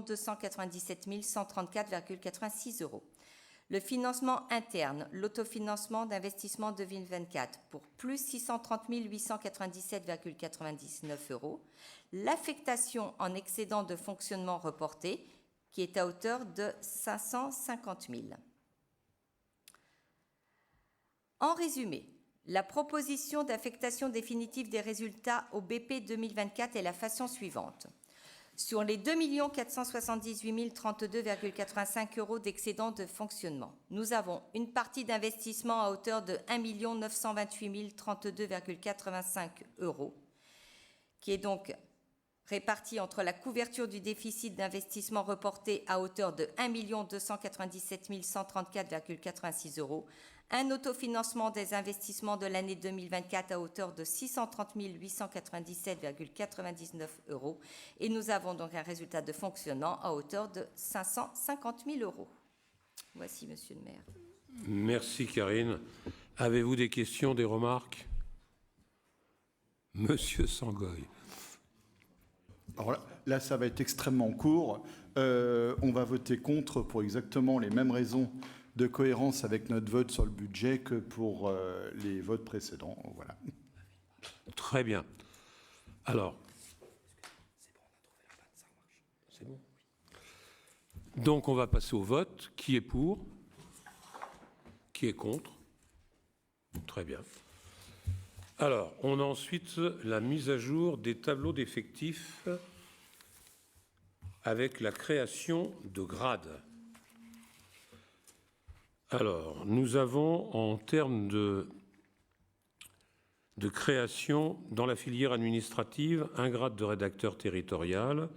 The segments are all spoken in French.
297 134,86 €. Le financement interne, l'autofinancement d'investissement 2024 pour plus 630 897,99 €. L'affectation en excédent de fonctionnement reporté qui est à hauteur de 550 000. En résumé, la proposition d'affectation définitive des résultats au BP 2024 est la façon suivante. Sur les 2 478 032,85 € d'excédent de fonctionnement, nous avons une partie d'investissement à hauteur de 1 928 032,85 € qui est donc répartie entre la couverture du déficit d'investissement reporté à hauteur de 1 297 134,86 €, un autofinancement des investissements de l'année 2024 à hauteur de 630 897,99 € et nous avons donc un résultat de fonctionnement à hauteur de 550 000 €. Voici, Monsieur le maire. Merci, Karine. Avez-vous des questions, des remarques? Monsieur Sangoy. Alors là, ça va être extrêmement court. On va voter contre pour exactement les mêmes raisons de cohérence avec notre vote sur le budget que pour les votes précédents. Voilà. Très bien. Alors, c'est bon. Donc, on va passer au vote. Qui est pour? Qui est contre? Très bien. Alors, on a ensuite la mise à jour des tableaux d'effectifs avec la création de grades. Alors, nous avons en termes de création dans la filière administrative un grade de rédacteur territorial,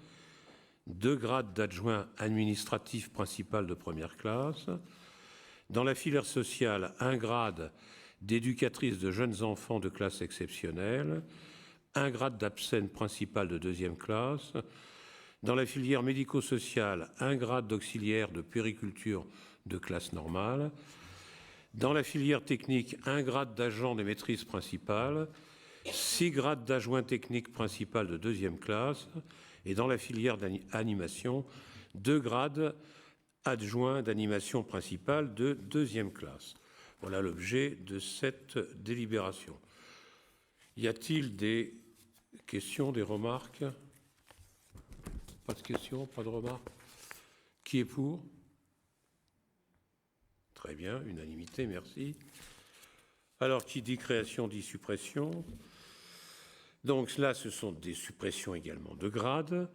2 grades d'adjoint administratif principal de première classe, dans la filière sociale un grade d'éducatrice de jeunes enfants de classe exceptionnelle, un grade d'absène principal de 2e classe, dans la filière médico-sociale un grade d'auxiliaire de puériculture de classe normale, dans la filière technique un grade d'agent de maîtrise principale, 6 grades d'adjoint technique principal de 2e classe et dans la filière d'animation 2 grades adjoints d'animation principale de 2e classe. Voilà l'objet de cette délibération. Y a-t-il des questions, des remarques? Pas de questions, pas de remarques? Qui est pour? Très bien, unanimité, merci. Alors, qui dit création dit suppression. Donc là, ce sont des suppressions également de grades.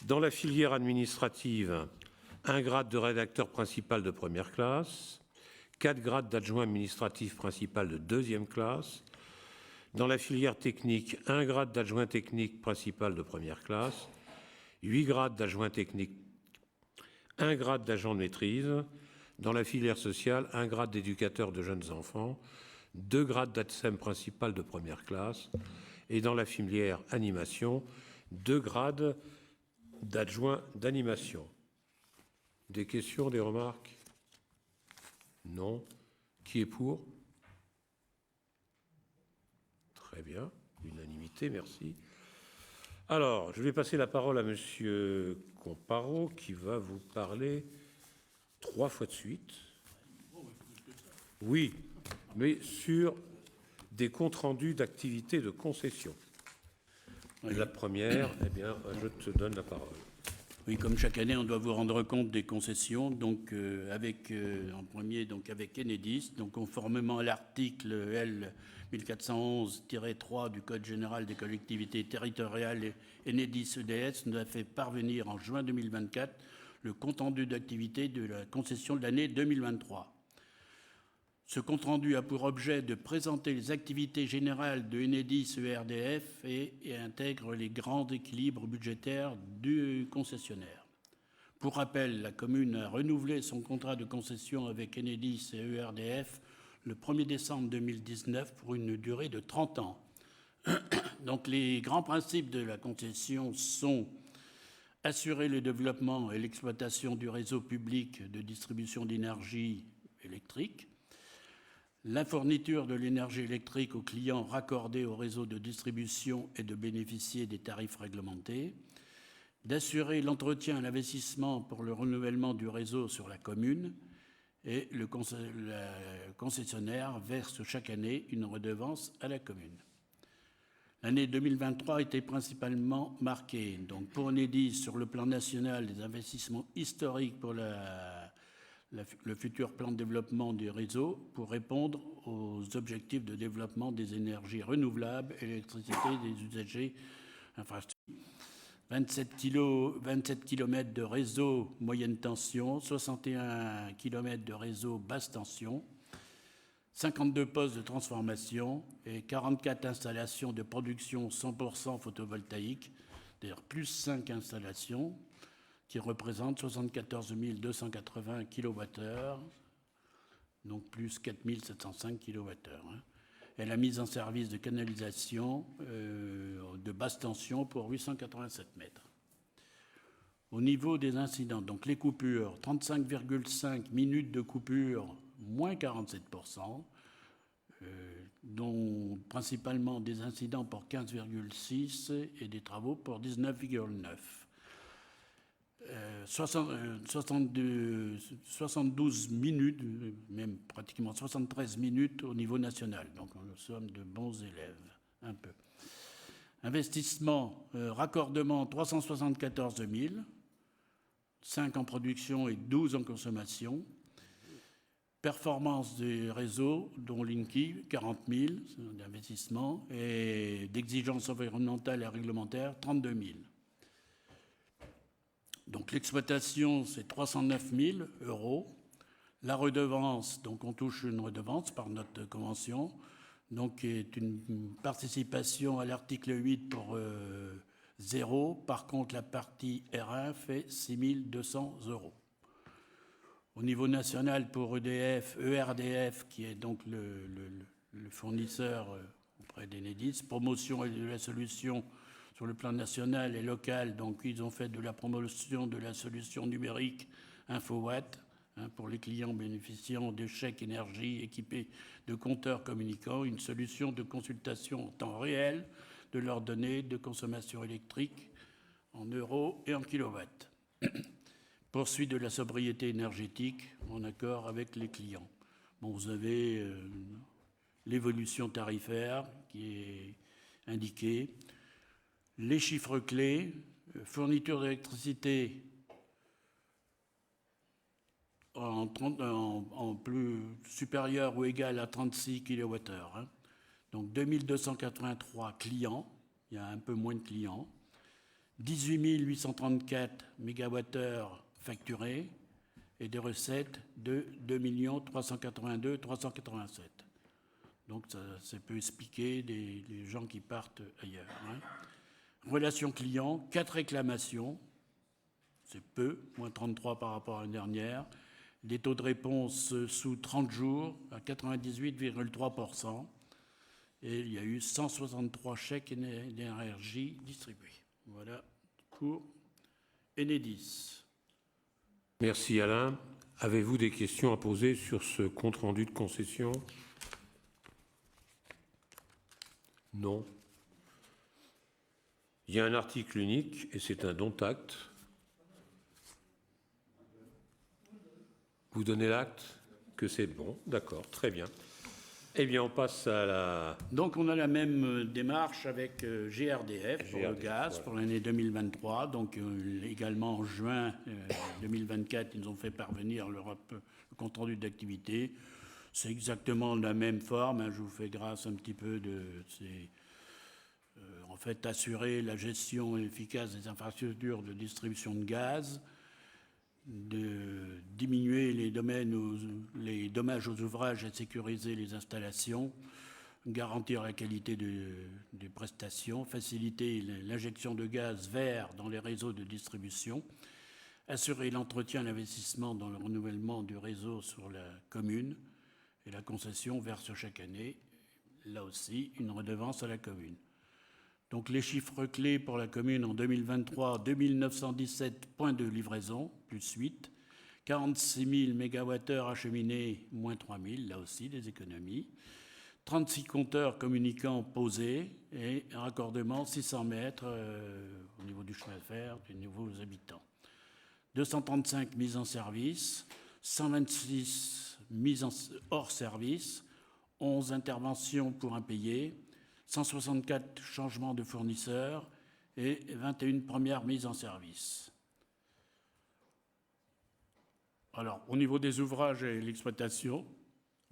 Dans la filière administrative, un grade de rédacteur principal de première classe, 4 grades d'adjoint administratif principal de 2e classe. Dans la filière technique, un grade d'adjoint technique principal de première classe, 8 grades d'adjoint technique, un grade d'agent de maîtrise. Dans la filière sociale, un grade d'éducateur de jeunes enfants, 2 grades d'ADSEM principal de première classe. Et dans la filière animation, 2 grades d'adjoint d'animation. Des questions, des remarques? Non. Qui est pour? Très bien. Unanimité, merci. Alors, je vais passer la parole à Monsieur Comparo qui va vous parler 3 fois de suite. Oui, mais sur des comptes rendus d'activités de concession. Oui. La première, eh bien, je te donne la parole. Oui, comme chaque année, on doit vous rendre compte des concessions. Donc, en premier, donc avec Enedis, donc conformément à l'article L 1411-3 du Code général des collectivités territoriales, Enedis EDS nous a fait parvenir en juin 2024 le compte-rendu d'activité de la concession de l'année 2023. Ce compte-rendu a pour objet de présenter les activités générales de Enedis ERDF et intègre les grands équilibres budgétaires du concessionnaire. Pour rappel, la commune a renouvelé son contrat de concession avec Enedis et ERDF le 1er décembre 2019 pour une durée de 30 ans. Donc, les grands principes de la concession sont assurer le développement et l'exploitation du réseau public de distribution d'énergie électrique, la fourniture de l'énergie électrique aux clients raccordés au réseau de distribution et de bénéficier des tarifs réglementés, d'assurer l'entretien et l'investissement pour le renouvellement du réseau sur la commune, et le concessionnaire verse chaque année une redevance à la commune. L'année 2023 était principalement marquée, donc pour Enedis, sur le plan national, des investissements historiques pour le futur plan de développement du réseau pour répondre aux objectifs de développement des énergies renouvelables et l'électricité des usagers infrastructures. 27 km de réseau moyenne tension, 61 km de réseau basse tension, 52 postes de transformation et 44 installations de production 100% photovoltaïque, c'est-à-dire plus 5 installations, qui représentent 74 280 kWh, donc plus 4 705 kWh. Et la mise en service de canalisation de basse tension pour 887 mètres. Au niveau des incidents, donc les coupures, 35,5 minutes de coupure, moins 47%, dont principalement des incidents pour 15,6 et des travaux pour 19,9. 72 minutes, même pratiquement 73 minutes au niveau national. Donc nous sommes de bons élèves, un peu. Investissement, raccordement 374 000, 5 en production et 12 en consommation. Performance des réseaux, dont Linky, 40 000 d'investissement, et d'exigences environnementales et réglementaires, 32 000. Donc l'exploitation, c'est 309 000 €. La redevance, donc on touche une redevance par notre convention, donc est une participation à l'article 8 pour 0. Par contre, la partie R1 fait 6 200 €. Au niveau national, pour ERDF, qui est donc le fournisseur auprès d'Enedis, promotion de la solution sur le plan national et local, donc ils ont fait de la promotion de la solution numérique InfoWatt pour les clients bénéficiant de chèques énergie équipés de compteurs communicants, une solution de consultation en temps réel de leurs données de consommation électrique en euros et en kilowatts. Poursuite de la sobriété énergétique en accord avec les clients. Bon, vous avez l'évolution tarifaire qui est indiquée. Les chiffres clés, fourniture d'électricité en plus supérieur ou égal à 36 kWh. Donc 2283 clients, il y a un peu moins de clients. 18 834 MWh facturés et des recettes de 2 382 387. Donc ça peut expliquer les gens qui partent ailleurs. Relations clients, 4 réclamations, c'est peu, moins 33 par rapport à l'année dernière. Des taux de réponse sous 30 jours à 98,3%. Et il y a eu 163 chèques d'énergie distribués. Voilà pour Enedis. Merci Alain. Avez-vous des questions à poser sur ce compte-rendu de concession? Non. Il y a un article unique et c'est un dont-acte. Vous donnez l'acte que c'est bon, d'accord, très bien. Eh bien, on passe à la... Donc, on a la même démarche avec GRDF pour le gaz, voilà, pour l'année 2023. Donc, également en juin 2024, ils nous ont fait parvenir le compte-rendu d'activité. C'est exactement la même forme. Je vous fais grâce un petit peu de... en fait, assurer la gestion efficace des infrastructures de distribution de gaz, de diminuer les dommages aux ouvrages et de sécuriser les installations, garantir la qualité des prestations, faciliter l'injection de gaz vert dans les réseaux de distribution, assurer l'entretien et l'investissement dans le renouvellement du réseau sur la commune, et la concession verse chaque année, là aussi, une redevance à la commune. Donc les chiffres clés pour la commune en 2023, 2917 points de livraison, plus 8, 46 000 MWh acheminés, moins 3 000, là aussi des économies, 36 compteurs communicants posés et un raccordement 600 mètres au niveau du chemin de fer, des nouveaux habitants. 235 mises en service, 126 mises hors service, 11 interventions pour impayés, 164 changements de fournisseurs et 21 premières mises en service. Alors, au niveau des ouvrages et l'exploitation,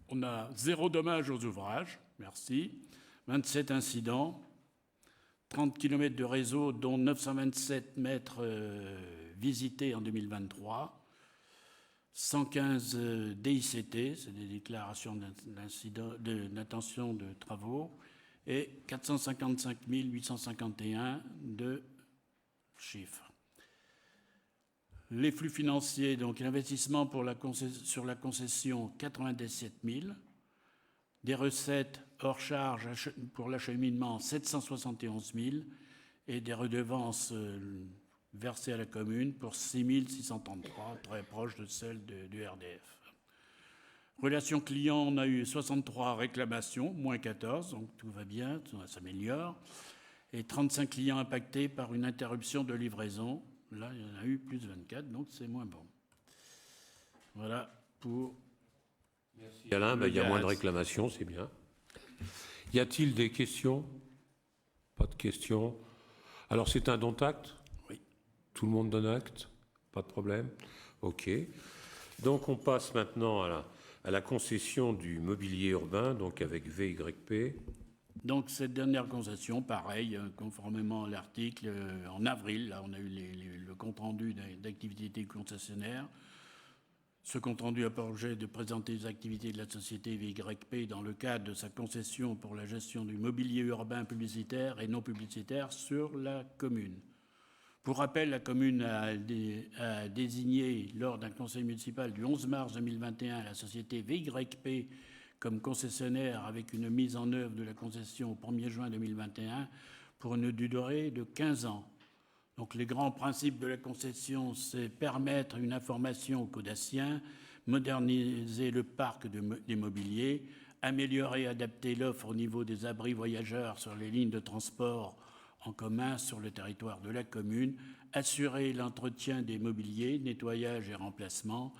on a 0 dommage aux ouvrages, merci, 27 incidents, 30 km de réseau, dont 927 mètres visités en 2023, 115 DICT, c'est des déclarations d'intention de travaux, et 455 851 de chiffres. Les flux financiers, donc l'investissement sur la concession, 97 000. Des recettes hors charge pour l'acheminement, 771 000. Et des redevances versées à la commune pour 6 633, très proche de celle du RDF. Relations clients, on a eu 63 réclamations, moins 14, donc tout va bien, ça s'améliore. Et 35 clients impactés par une interruption de livraison. Là, il y en a eu plus de 24, donc c'est moins bon. Voilà pour... Merci Alain, il y a moins de réclamations, c'est bien. Y a-t-il des questions? Pas de questions. Alors c'est un don acte? Oui. Tout le monde donne acte? Pas de problème? OK. Donc on passe maintenant à la concession du mobilier urbain, donc avec VYP. Donc cette dernière concession, pareil, conformément à l'article, en avril, là on a eu le compte-rendu d'activité concessionnaire. Ce compte-rendu a pour objet de présenter les activités de la société VYP dans le cadre de sa concession pour la gestion du mobilier urbain publicitaire et non publicitaire sur la commune. Pour rappel, la commune a désigné lors d'un conseil municipal du 11 mars 2021 la société VYP comme concessionnaire avec une mise en œuvre de la concession au 1er juin 2021 pour une durée de 15 ans. Donc les grands principes de la concession, c'est permettre une information aux Caudassiens, moderniser le parc des mobiliers, améliorer et adapter l'offre au niveau des abris voyageurs sur les lignes de transport en commun sur le territoire de la commune, assurer l'entretien des mobiliers, nettoyage et remplacement,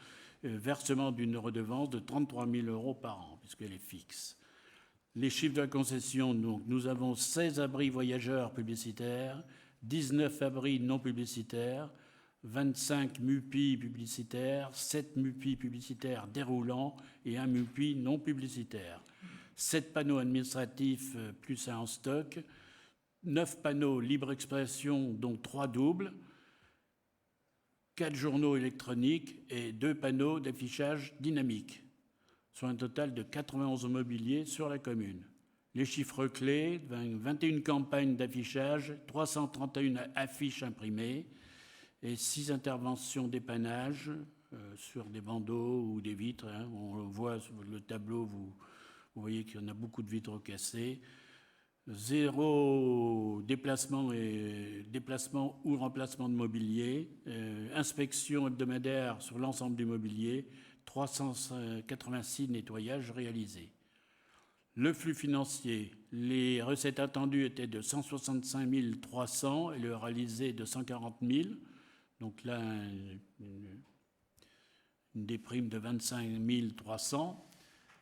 versement d'une redevance de 33 000 € par an, puisqu'elle est fixe. Les chiffres de la concession, donc, nous avons 16 abris voyageurs publicitaires, 19 abris non publicitaires, 25 MUPI publicitaires, 7 MUPI publicitaires déroulants et 1 MUPI non publicitaire. 7 panneaux administratifs plus 1 en stock, 9 panneaux libre expression, dont 3 doubles, 4 journaux électroniques et 2 panneaux d'affichage dynamique, soit un total de 91 mobiliers sur la commune. Les chiffres clés, 21 campagnes d'affichage, 331 affiches imprimées et 6 interventions dépannage sur des bandeaux ou des vitres. On le voit sur le tableau, vous voyez qu'il y en a beaucoup de vitres cassées. 0 déplacement ou remplacement de mobilier, inspection hebdomadaire sur l'ensemble du mobilier, 386 nettoyages réalisés. Le flux financier, les recettes attendues étaient de 165 300 et le réalisé de 140 000. Donc là, une déprime de 25 300.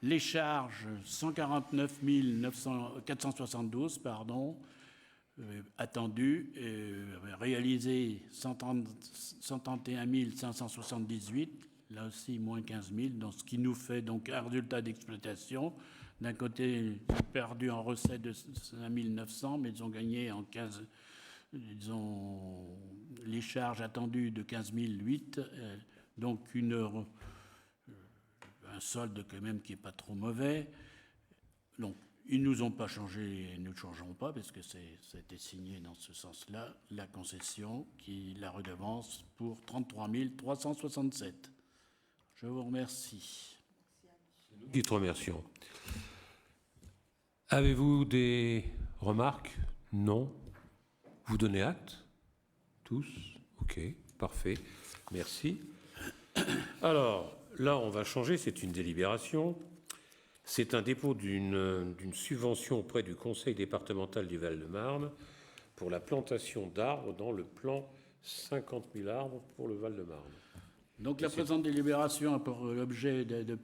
Les charges, 149 472, attendues, réalisées 131 578, là aussi moins 15 000, donc ce qui nous fait donc un résultat d'exploitation. D'un côté, ils ont perdu en recettes de 5 900, mais ils ont gagné en 15, ils ont les charges attendues de 15 008, donc un solde quand même qui n'est pas trop mauvais. Donc, ils ne nous ont pas changé et nous ne changerons pas parce que c'était signé dans ce sens-là, la concession, la redevance pour 33 367. Je vous remercie. Nous te remercions. Avez-vous des remarques? Non. Vous donnez acte? Tous? OK, parfait. Merci. Alors, là, on va changer, c'est une délibération. C'est un dépôt d'une subvention auprès du Conseil départemental du Val-de-Marne pour la plantation d'arbres dans le plan 50 000 arbres pour le Val-de-Marne. Donc la présente délibération a pour l'objet de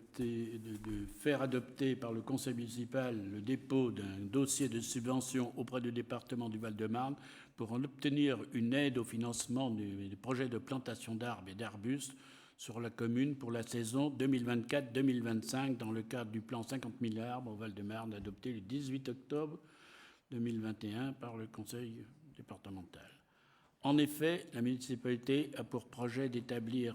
faire adopter par le conseil municipal le dépôt d'un dossier de subvention auprès du département du Val-de-Marne pour en obtenir une aide au financement du projet de plantation d'arbres et d'arbustes sur la commune pour la saison 2024-2025 dans le cadre du plan 50 000 arbres au Val-de-Marne adopté le 18 octobre 2021 par le conseil départemental. En effet, la municipalité a pour projet d'établir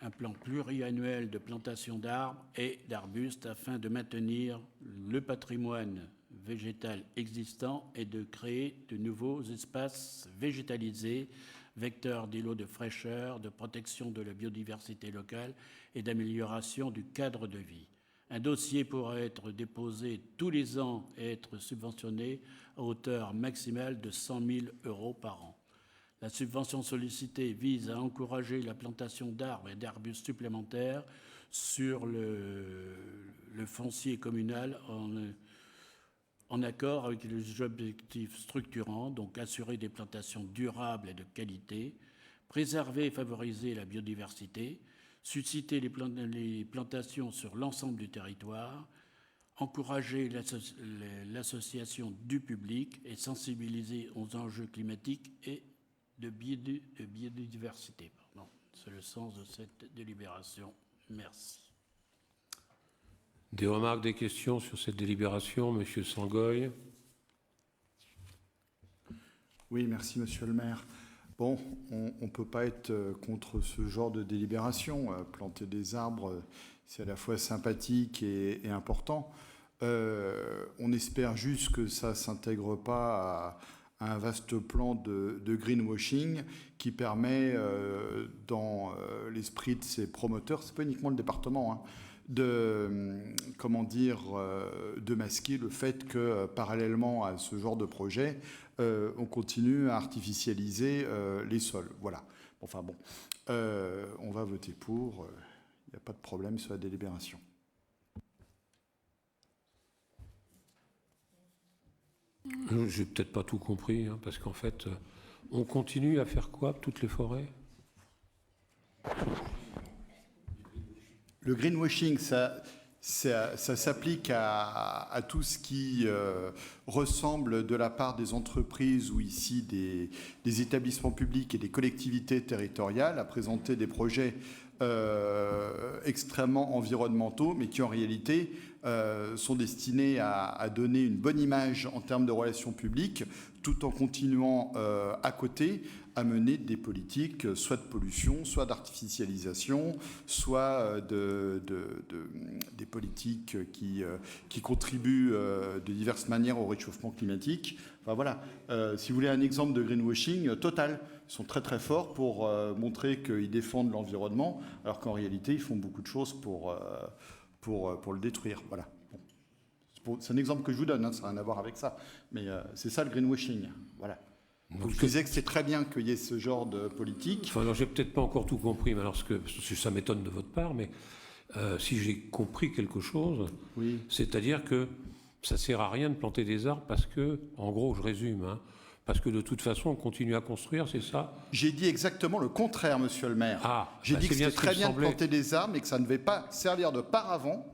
un plan pluriannuel de plantation d'arbres et d'arbustes afin de maintenir le patrimoine végétal existant et de créer de nouveaux espaces végétalisés, vecteurs d'îlots de fraîcheur, de protection de la biodiversité locale et d'amélioration du cadre de vie. Un dossier pourra être déposé tous les ans et être subventionné à hauteur maximale de 100 000 € par an. La subvention sollicitée vise à encourager la plantation d'arbres et d'arbustes supplémentaires sur le foncier communal en accord avec les objectifs structurants, donc assurer des plantations durables et de qualité, préserver et favoriser la biodiversité, susciter les plantations sur l'ensemble du territoire, encourager l'association du public et sensibiliser aux enjeux climatiques et de biodiversité. C'est le sens de cette délibération. Merci. Des remarques, des questions sur cette délibération, Monsieur Sangoy? Oui, merci Monsieur le maire. Bon, on ne peut pas être contre ce genre de délibération. Planter des arbres, c'est à la fois sympathique et important. On espère juste que ça ne s'intègre pas à un vaste plan de greenwashing qui permet, dans l'esprit de ses promoteurs, c'est pas uniquement le département, hein, de masquer le fait que, parallèlement à ce genre de projet, on continue à artificialiser les sols. Voilà. Enfin bon, on va voter pour. Il n'y a pas de problème sur la délibération. J'ai peut-être pas tout compris, hein, parce qu'en fait, on continue à faire quoi, toutes les forêts? Le greenwashing, ça s'applique à tout ce qui ressemble de la part des entreprises ou ici des établissements publics et des collectivités territoriales à présenter des projets extrêmement environnementaux, mais qui en réalité sont destinés à donner une bonne image en termes de relations publiques, tout en continuant à côté à mener des politiques soit de pollution, soit d'artificialisation, soit des politiques qui contribuent de diverses manières au réchauffement climatique. Enfin voilà, si vous voulez un exemple de greenwashing total, ils sont très très forts pour montrer qu'ils défendent l'environnement, alors qu'en réalité ils font beaucoup de choses pour le détruire. Voilà. Bon. C'est un exemple que je vous donne, hein, ça n'a rien à voir avec ça, mais c'est ça le greenwashing. Voilà. Donc je disais que c'est très bien qu'il y ait ce genre de politique. Enfin, alors j'ai peut-être pas encore tout compris, mais alors ça m'étonne de votre part, mais si j'ai compris quelque chose, oui. C'est-à-dire que ça sert à rien de planter des arbres parce que, en gros, je résume, hein, parce que de toute façon, on continue à construire, c'est ça? J'ai dit exactement le contraire, monsieur le maire. J'ai dit que c'était très bien de planter des arbres, mais que ça ne devait pas servir de paravent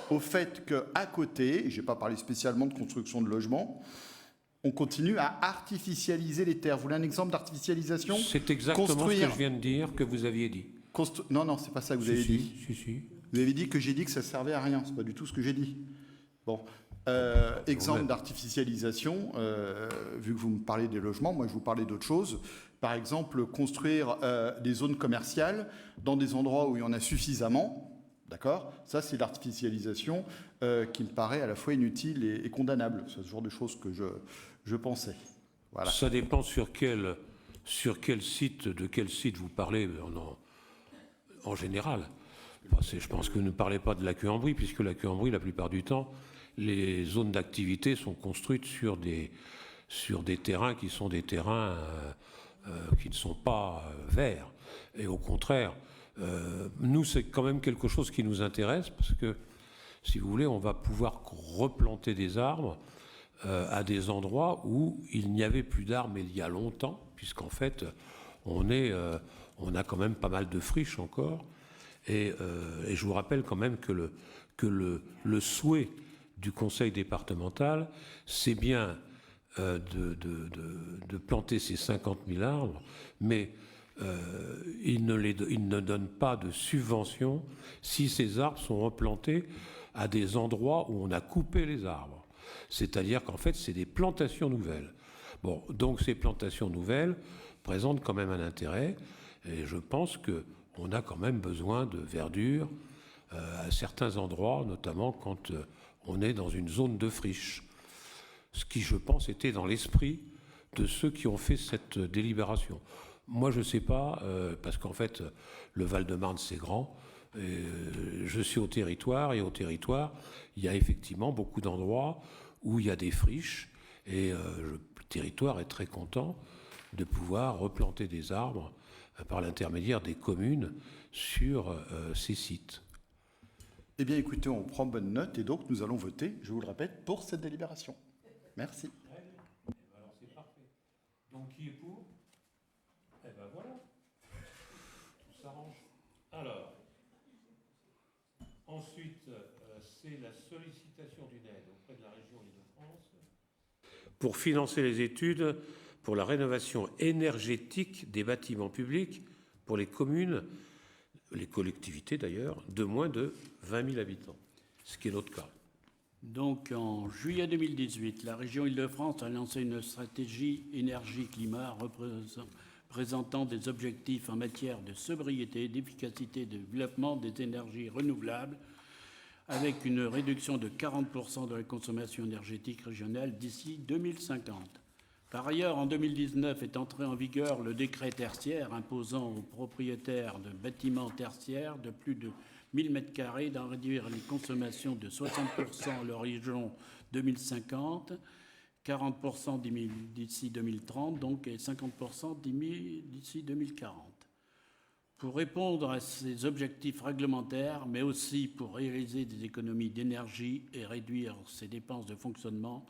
au fait qu'à côté, je n'ai pas parlé spécialement de construction de logements, on continue à artificialiser les terres. Vous voulez un exemple d'artificialisation? C'est exactement ce que je viens de dire, que vous aviez dit. Non, c'est pas ça que vous avez dit. Si. Vous avez dit que j'ai dit que ça servait à rien. C'est pas du tout ce que j'ai dit. Bon. Exemple d'artificialisation, vu que vous me parlez des logements, moi je vous parlais d'autre chose. Par exemple, construire des zones commerciales dans des endroits où il y en a suffisamment. D'accord? Ça, c'est l'artificialisation qui me paraît à la fois inutile et condamnable. C'est ce genre de choses que je pensais. Voilà. Ça dépend sur quel site, de quel site vous parlez en général. Je pense que vous ne parlez pas de la Queue-en-Brie, puisque la Queue-en-Brie, la plupart du temps, les zones d'activité sont construites sur des terrains qui sont des terrains qui ne sont pas verts. Et au contraire, nous, c'est quand même quelque chose qui nous intéresse, parce que si vous voulez, on va pouvoir replanter des arbres à des endroits où il n'y avait plus d'arbres il y a longtemps, puisqu'en fait, on a quand même pas mal de friches encore. Et je vous rappelle quand même que le souhait du conseil départemental, c'est bien de planter ces 50 000 arbres, mais il ne donne pas de subvention si ces arbres sont replantés à des endroits où on a coupé les arbres. C'est-à-dire qu'en fait, c'est des plantations nouvelles. Bon, donc ces plantations nouvelles présentent quand même un intérêt, et je pense qu'on a quand même besoin de verdure à certains endroits, notamment quand on est dans une zone de friche. Ce qui, je pense, était dans l'esprit de ceux qui ont fait cette délibération. Moi, je ne sais pas, parce qu'en fait, le Val-de-Marne, c'est grand. Et je suis au territoire, et au territoire, il y a effectivement beaucoup d'endroits où il y a des friches, et le territoire est très content de pouvoir replanter des arbres par l'intermédiaire des communes sur ces sites. Eh bien, écoutez, on prend bonne note, et donc nous allons voter, je vous le répète, pour cette délibération. Merci. Alors c'est parfait. Donc qui est pour? Eh ben voilà. Tout s'arrange. Alors, ensuite, c'est la sollicitation d'une aide auprès de la région Île-de-France pour financer les études pour la rénovation énergétique des bâtiments publics pour les communes, les collectivités d'ailleurs, de moins de 20 000 habitants, ce qui est notre cas. Donc, en juillet 2018, la région Île-de-France a lancé une stratégie énergie-climat présentant des objectifs en matière de sobriété, d'efficacité et de développement des énergies renouvelables, avec une réduction de 40% de la consommation énergétique régionale d'ici 2050. Par ailleurs, en 2019 est entré en vigueur le décret tertiaire imposant aux propriétaires de bâtiments tertiaires de plus de 1000 m² d'en réduire les consommations de 60% à l'horizon 2050, 40% d'ici 2030, donc, et 50% d'ici 2040. Pour répondre à ces objectifs réglementaires, mais aussi pour réaliser des économies d'énergie et réduire ses dépenses de fonctionnement,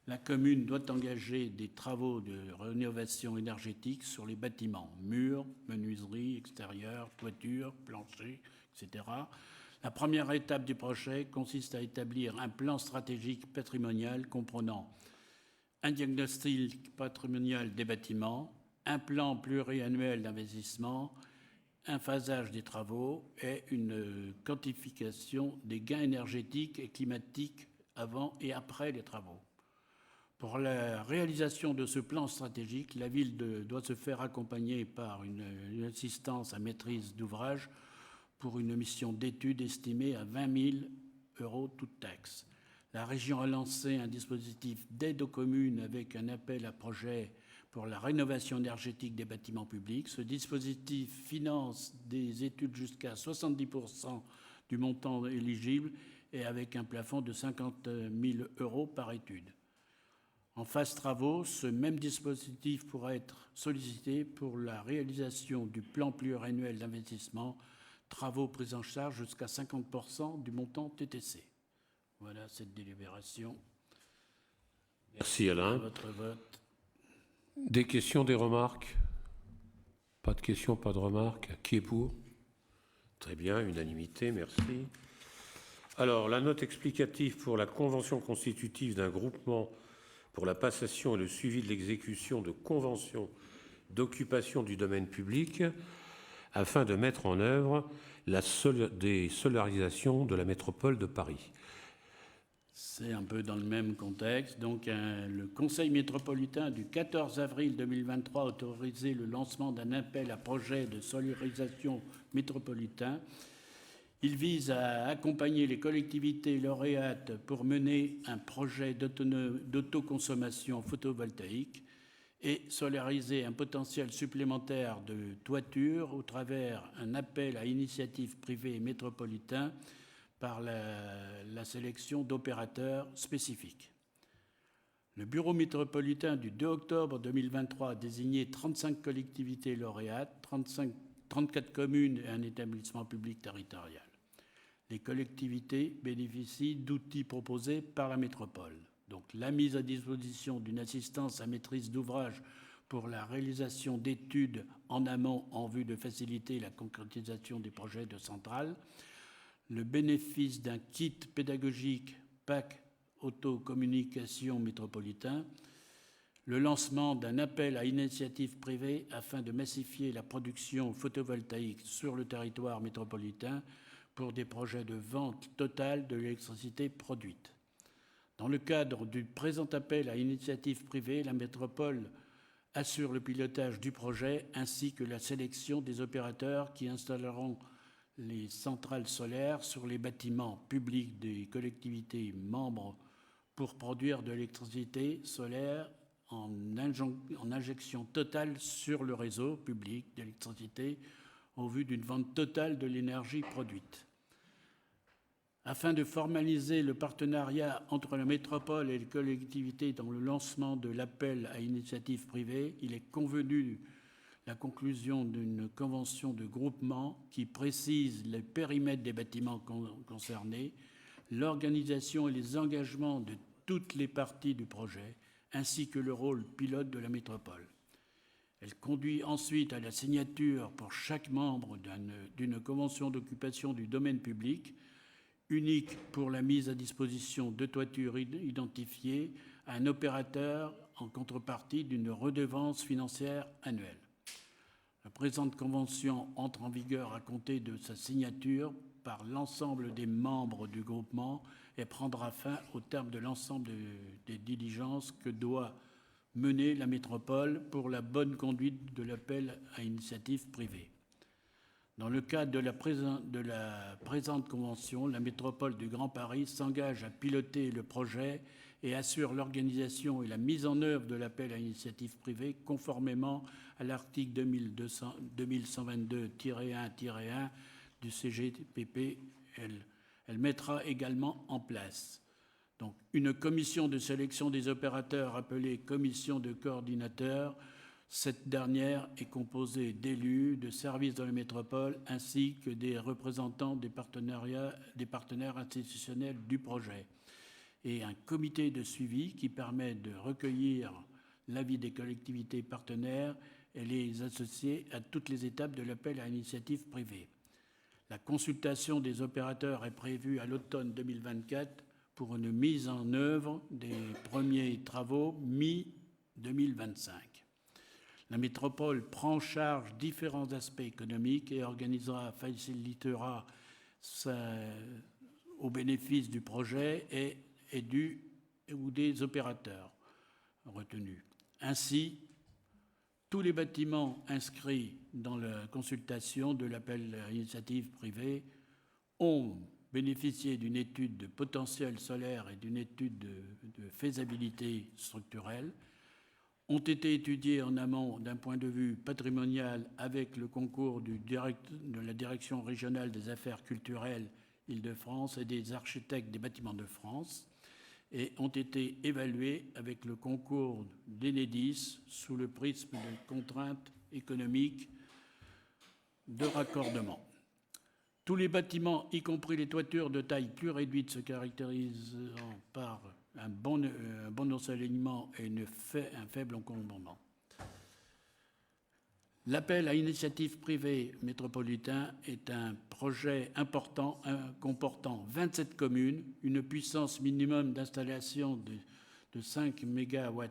la commune doit engager des travaux de rénovation énergétique sur les bâtiments, murs, menuiseries extérieures, toitures, planchers, etc. La première étape du projet consiste à établir un plan stratégique patrimonial comprenant un diagnostic patrimonial des bâtiments, un plan pluriannuel d'investissement, un phasage des travaux et une quantification des gains énergétiques et climatiques avant et après les travaux. Pour la réalisation de ce plan stratégique, la ville doit se faire accompagner par une assistance à maîtrise d'ouvrage pour une mission d'étude estimée à 20 000 € toute taxe. La région a lancé un dispositif d'aide aux communes avec un appel à projet pour la rénovation énergétique des bâtiments publics. Ce dispositif finance des études jusqu'à 70% du montant éligible et avec un plafond de 50 000 € par étude. En phase travaux, ce même dispositif pourra être sollicité pour la réalisation du plan pluriannuel d'investissement, travaux pris en charge jusqu'à 50% du montant TTC. Voilà cette délibération. Merci Alain. Votre vote. Des questions, des remarques? Pas de questions, pas de remarques. Qui est pour? Très bien, unanimité, merci. Alors, la note explicative pour la convention constitutive d'un groupement pour la passation et le suivi de l'exécution de conventions d'occupation du domaine public afin de mettre en œuvre des solarisations de la métropole de Paris. C'est un peu dans le même contexte. Donc, le Conseil métropolitain du 14 avril 2023 a autorisé le lancement d'un appel à projet de solarisation métropolitain. Il vise à accompagner les collectivités lauréates pour mener un projet d'autoconsommation photovoltaïque et solariser un potentiel supplémentaire de toiture au travers d'un appel à initiative privée métropolitain par la sélection d'opérateurs spécifiques. Le bureau métropolitain du 2 octobre 2023 a désigné 35 collectivités lauréates, 34 communes et un établissement public territorial. les collectivités bénéficient d'outils proposés par la métropole. Donc la mise à disposition d'une assistance à maîtrise d'ouvrage pour la réalisation d'études en amont en vue de faciliter la concrétisation des projets de centrales, le bénéfice d'un kit pédagogique PAC autocommunication métropolitain, le lancement d'un appel à initiative privée afin de massifier la production photovoltaïque sur le territoire métropolitain pour des projets de vente totale de l'électricité produite. Dans le cadre du présent appel à initiative privée, la métropole assure le pilotage du projet ainsi que la sélection des opérateurs qui installeront les centrales solaires sur les bâtiments publics des collectivités membres pour produire de l'électricité solaire en injection totale sur le réseau public d'électricité en vue d'une vente totale de l'énergie produite. Afin de formaliser le partenariat entre la métropole et les collectivités dans le lancement de l'appel à initiative privée, il est convenu la conclusion d'une convention de groupement qui précise les périmètres des bâtiments concernés, l'organisation et les engagements de toutes les parties du projet, ainsi que le rôle pilote de la métropole. Elle conduit ensuite à la signature pour chaque membre d'une convention d'occupation du domaine public, unique pour la mise à disposition de toitures identifiées à un opérateur en contrepartie d'une redevance financière annuelle. La présente convention entre en vigueur à compter de sa signature par l'ensemble des membres du groupement et prendra fin au terme de l'ensemble des diligences que doit mener la métropole pour la bonne conduite de l'appel à initiative privée. Dans le cadre de la présente convention, la métropole du Grand Paris s'engage à piloter le projet et assure l'organisation et la mise en œuvre de l'appel à initiative privée conformément à l'article 2122-1-1 du CGPP. Elle mettra également en place donc, une commission de sélection des opérateurs appelée commission de coordinateurs. Cette dernière est composée d'élus, de services de la métropole, ainsi que des représentants des partenaires institutionnels du projet, et un comité de suivi qui permet de recueillir l'avis des collectivités partenaires et les associer à toutes les étapes de l'appel à initiative privée. La consultation des opérateurs est prévue à l'automne 2024 pour une mise en œuvre des premiers travaux mi-2025. La métropole prend en charge différents aspects économiques et organisera, facilitera au bénéfice du projet ou des opérateurs retenus. Ainsi, tous les bâtiments inscrits dans la consultation de l'appel à initiative privée ont bénéficié d'une étude de potentiel solaire et d'une étude de faisabilité structurelle, ont été étudiés en amont d'un point de vue patrimonial avec le concours de la Direction régionale des affaires culturelles Île-de-France et des architectes des bâtiments de France et ont été évalués avec le concours d'Enedis sous le prisme des contraintes économiques de raccordement. Tous les bâtiments, y compris les toitures de taille plus réduite, se caractérisant par un bon ensoleillement et un faible encombrement. L'appel à initiative privée métropolitain est un projet important comportant 27 communes, une puissance minimum d'installation de 5 MW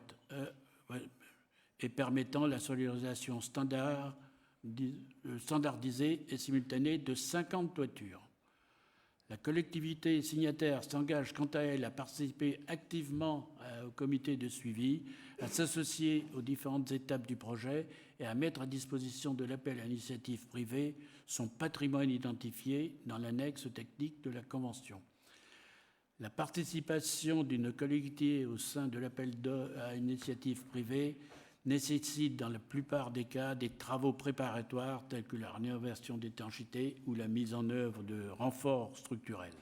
et permettant la solarisation standardisée et simultanée de 50 toitures. La collectivité signataire s'engage quant à elle à participer activement au comité de suivi, à s'associer aux différentes étapes du projet et à mettre à disposition de l'appel à initiative privée son patrimoine identifié dans l'annexe technique de la Convention. La participation d'une collectivité au sein de l'appel à initiative privée nécessite dans la plupart des cas des travaux préparatoires tels que la rénovation d'étanchéité ou la mise en œuvre de renforts structurels.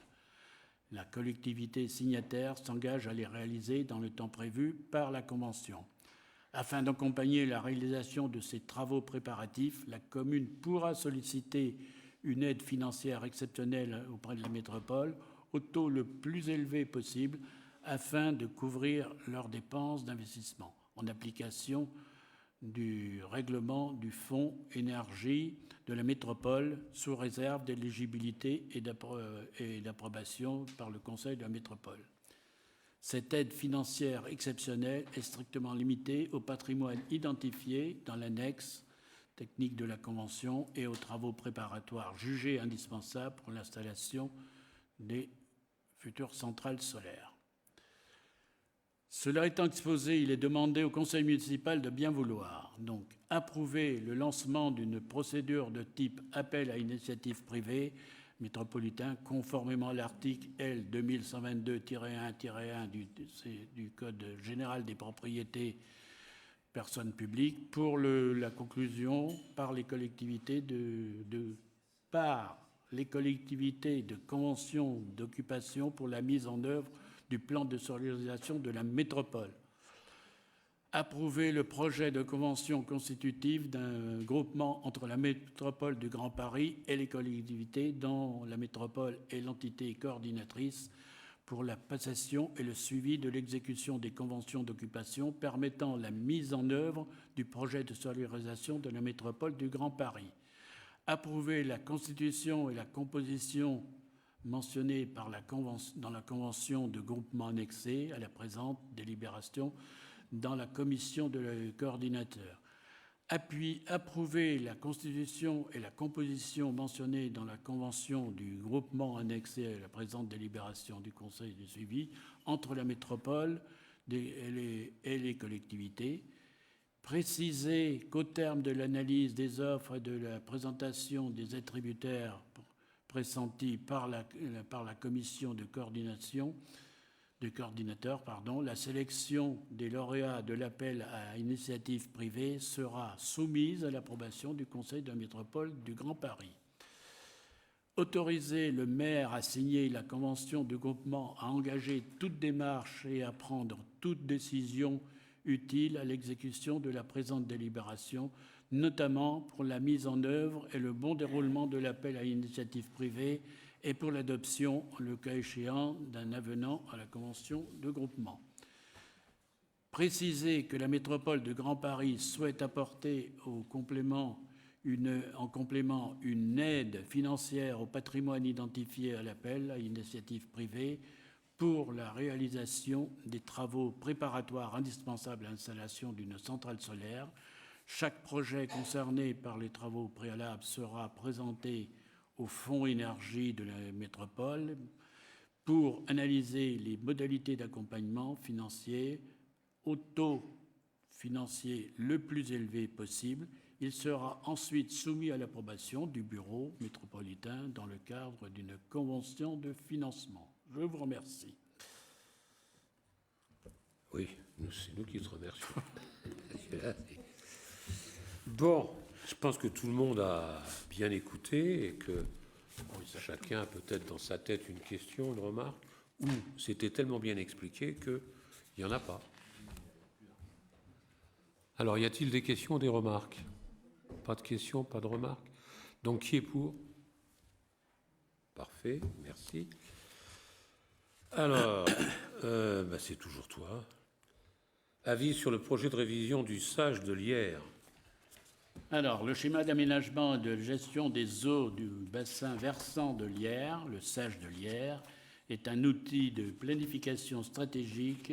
La collectivité signataire s'engage à les réaliser dans le temps prévu par la Convention. Afin d'accompagner la réalisation de ces travaux préparatifs, la commune pourra solliciter une aide financière exceptionnelle auprès de la métropole au taux le plus élevé possible afin de couvrir leurs dépenses d'investissement en application du règlement du Fonds énergie de la métropole sous réserve d'éligibilité et d'approbation par le Conseil de la métropole. Cette aide financière exceptionnelle est strictement limitée au patrimoine identifié dans l'annexe technique de la Convention et aux travaux préparatoires jugés indispensables pour l'installation des futures centrales solaires. Cela étant exposé, il est demandé au Conseil municipal de bien vouloir donc approuver le lancement d'une procédure de type appel à initiative privée métropolitain conformément à l'article L 2122-1-1 du Code général des propriétés personnes publiques pour la conclusion par les collectivités de conventions d'occupation pour la mise en œuvre du plan de solarisation de la métropole. Approuver le projet de convention constitutive d'un groupement entre la métropole du Grand Paris et les collectivités dont la métropole est l'entité coordinatrice pour la passation et le suivi de l'exécution des conventions d'occupation permettant la mise en œuvre du projet de solarisation de la métropole du Grand Paris. Approuver la constitution et la composition mentionnées dans la convention de groupement annexée à la présente délibération dans la commission de coordinateur. Approuver la constitution et la composition mentionnées dans la convention du groupement annexé à la présente délibération du Conseil de suivi entre la métropole et les collectivités. Préciser qu'au terme de l'analyse des offres et de la présentation des aides tributaires pressenties par la commission de coordinateur, la sélection des lauréats de l'appel à initiative privée sera soumise à l'approbation du Conseil de la métropole du Grand Paris. Autoriser le maire à signer la convention de groupement, à engager toute démarche et à prendre toute décision utile à l'exécution de la présente délibération, notamment pour la mise en œuvre et le bon déroulement de l'appel à initiative privée et pour l'adoption, le cas échéant, d'un avenant à la convention de groupement. Préciser que la métropole de Grand Paris souhaite apporter en complément une aide financière au patrimoine identifié à l'appel à initiative privée pour la réalisation des travaux préparatoires indispensables à l'installation d'une centrale solaire. Chaque projet concerné par les travaux préalables sera présenté au Fonds énergie de la métropole pour analyser les modalités d'accompagnement financier au taux financier le plus élevé possible. Il sera ensuite soumis à l'approbation du bureau métropolitain dans le cadre d'une convention de financement. Je vous remercie. Oui, c'est nous qui te remercions. Bon, je pense que tout le monde a bien écouté et que chacun a peut-être dans sa tête une question, une remarque, ou c'était tellement bien expliqué qu'il n'y en a pas. Alors, y a-t-il des questions ou des remarques? Pas de questions, pas de remarques. Donc, qui est pour? Parfait, merci. Alors, c'est toujours toi. Avis sur le projet de révision du SAGE de Lierre. Alors, le schéma d'aménagement et de gestion des eaux du bassin versant de Lierre, le SAGE de Lierre, est un outil de planification stratégique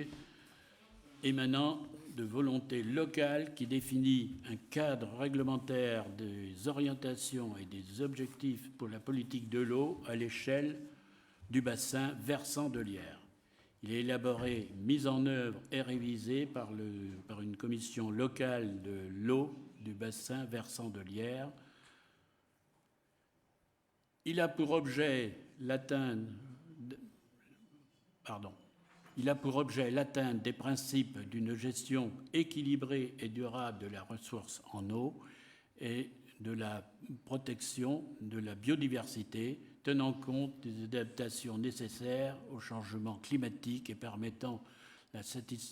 émanant de volonté locale qui définit un cadre réglementaire des orientations et des objectifs pour la politique de l'eau à l'échelle du bassin versant de Lierre. Il est élaboré, mis en œuvre et révisé par une commission locale de l'eau du bassin versant de Lierre. Il a pour objet l'atteinte des principes d'une gestion équilibrée et durable de la ressource en eau et de la protection de la biodiversité, tenant compte des adaptations nécessaires au changement climatique et permettant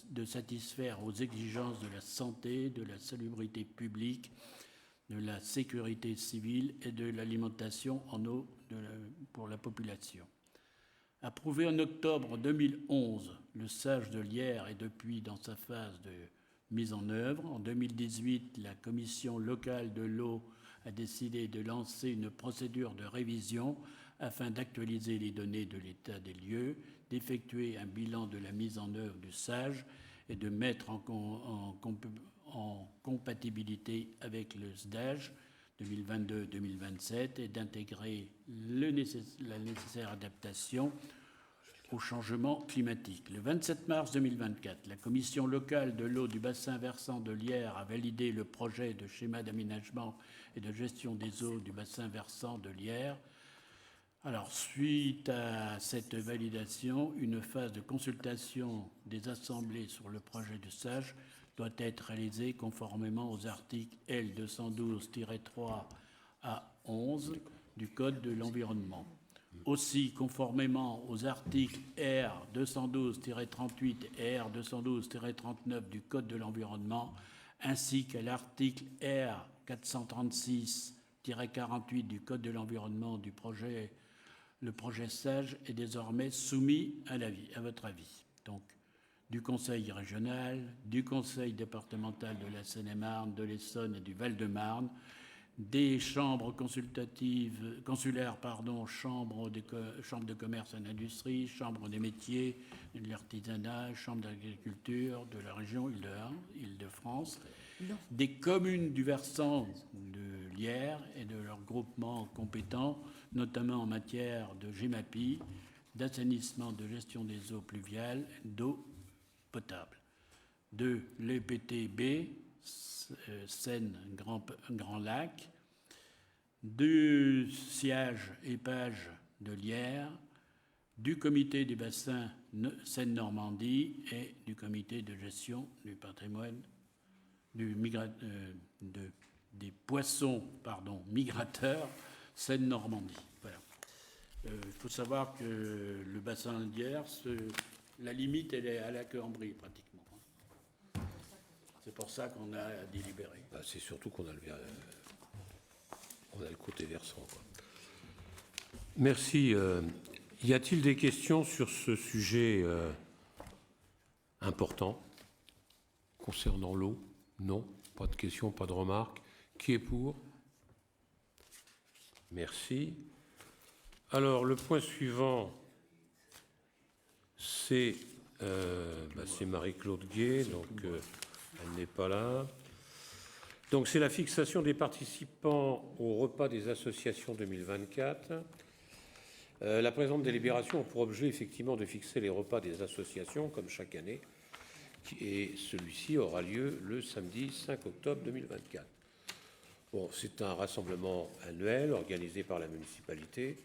de satisfaire aux exigences de la santé, de la salubrité publique, de la sécurité civile et de l'alimentation en eau pour la population. Approuvé en octobre 2011, le SAGE de Lierre est depuis dans sa phase de mise en œuvre. En 2018, la commission locale de l'eau a décidé de lancer une procédure de révision afin d'actualiser les données de l'état des lieux, d'effectuer un bilan de la mise en œuvre du SAGE et de mettre en compatibilité avec le SDAGE 2022-2027 et d'intégrer la nécessaire adaptation au changement climatique. Le 27 mars 2024, la commission locale de l'eau du bassin versant de Lierre a validé le projet de schéma d'aménagement et de gestion des eaux du bassin versant de Lierre. Alors, suite à cette validation, une phase de consultation des assemblées sur le projet de SAGE doit être réalisée conformément aux articles L212-3 à 11 du Code de l'environnement. Aussi, conformément aux articles R212-38 et R212-39 du Code de l'environnement, ainsi qu'à l'article R436-48 du Code de l'environnement du projet, le projet SAGE est désormais soumis à votre avis. Donc, du Conseil régional, du Conseil départemental de la Seine-et-Marne, de l'Essonne et du Val-de-Marne, des chambres consulaires, chambres de commerce et d'industrie, chambres des métiers, de l'artisanat, chambres d'agriculture de la région Île-de-France, des communes du versant de Lierre et de leurs groupements compétents, notamment en matière de GEMAPI, d'assainissement, de gestion des eaux pluviales, d'eau potable. De l'EPTB, Seine Grand Lac, du siège EPAGE de Lierre, du comité des bassins Seine-Normandie et du comité de gestion du patrimoine des poissons migrateurs Seine-Normandie. Voilà. Il faut savoir que le bassin de Lierre, la limite, elle est à la Cambrie pratiquement. C'est pour ça qu'on a délibéré. C'est surtout qu'on a le côté versant, quoi. Merci. Y a-t-il des questions sur ce sujet important concernant l'eau? Non, pas de questions, pas de remarques. Qui est pour? Merci. Alors, le point suivant, c'est Marie-Claude Gué, donc elle n'est pas là. Donc, c'est la fixation des participants au repas des associations 2024. La présente délibération a pour objet effectivement de fixer les repas des associations, comme chaque année, et celui-ci aura lieu le samedi 5 octobre 2024. Bon, c'est un rassemblement annuel organisé par la municipalité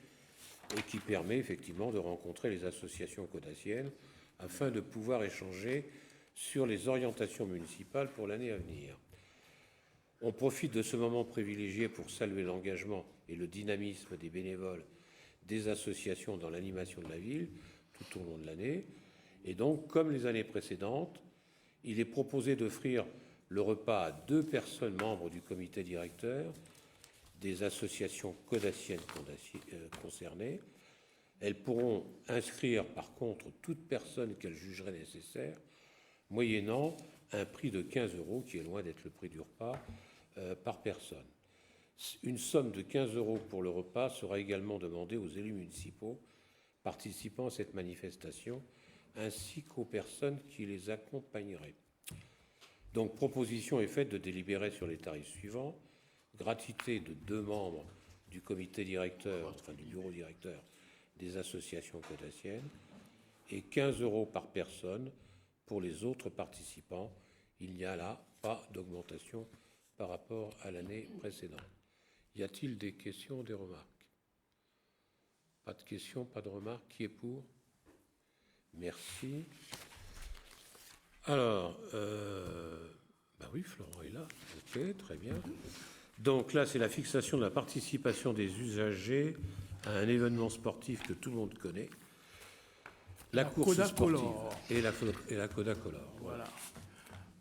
et qui permet effectivement de rencontrer les associations caudassiennes afin de pouvoir échanger sur les orientations municipales pour l'année à venir. On profite de ce moment privilégié pour saluer l'engagement et le dynamisme des bénévoles des associations dans l'animation de la ville tout au long de l'année. Et donc, comme les années précédentes, il est proposé d'offrir le repas à 2 personnes membres du comité directeur des associations caudassiennes concernées. Elles pourront inscrire par contre toute personne qu'elles jugeraient nécessaire, moyennant un prix de 15 € qui est loin d'être le prix du repas par personne. Une somme de 15 € pour le repas sera également demandée aux élus municipaux participant à cette manifestation, ainsi qu'aux personnes qui les accompagneraient. Donc, proposition est faite de délibérer sur les tarifs suivants: gratuité de 2 membres du comité directeur, enfin du bureau directeur des associations caudassiennes, et 15 € par personne pour les autres participants. Il n'y a là pas d'augmentation par rapport à l'année précédente. Y a-t-il des questions, des remarques? Pas de questions, pas de remarques. Qui est pour? Merci. Alors, oui, Florent est là. Ok, très bien. Donc là, c'est la fixation de la participation des usagers à un événement sportif que tout le monde connaît. La course sportive et la Coda Color. Voilà.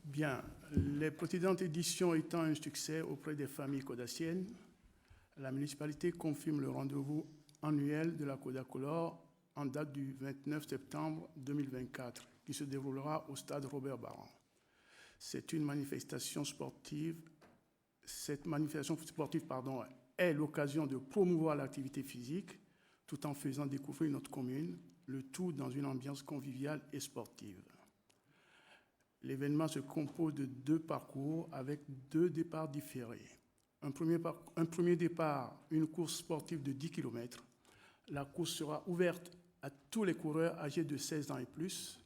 Bien. Les précédentes éditions étant un succès auprès des familles codaciennes, la municipalité confirme le rendez-vous annuel de la Codacolor en date du 29 septembre 2024, qui se déroulera au stade Robert-Barran. C'est une manifestation sportive. Cette manifestation sportive, est l'occasion de promouvoir l'activité physique tout en faisant découvrir notre commune, le tout dans une ambiance conviviale et sportive. L'événement se compose de 2 parcours avec 2 départs différés. Un premier départ, une course sportive de 10 km. La course sera ouverte à tous les coureurs âgés de 16 ans et plus.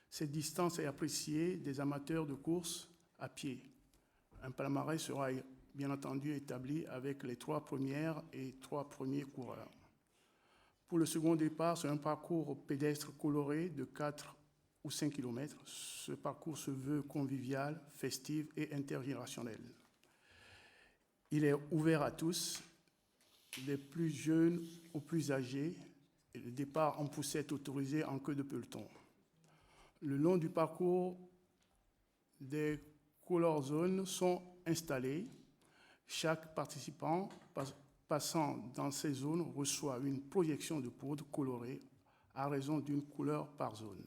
Cette distance est appréciée des amateurs de course à pied. Un palmarès sera bien entendu établi avec les 3 premières et 3 premiers coureurs. Pour le second départ, c'est un parcours pédestre coloré de 4 ou 5 km. Ce parcours se veut convivial, festif et intergénérationnel. Il est ouvert à tous, des plus jeunes aux plus âgés, et le départ en poussette autorisé en queue de peloton. Le long du parcours, des color zones sont installées. Chaque participant passant dans ces zones reçoit une projection de poudre colorée à raison d'une couleur par zone.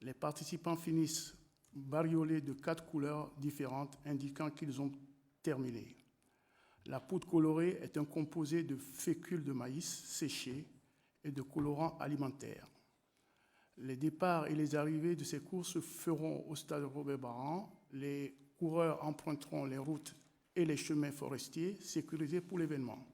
Les participants finissent bariolés de 4 couleurs différentes indiquant qu'ils ont terminé. La poudre colorée est un composé de fécule de maïs séché et de colorants alimentaires. Les départs et les arrivées de ces courses se feront au stade Robert-Barran. Les coureurs emprunteront les routes et les chemins forestiers sécurisés pour l'événement.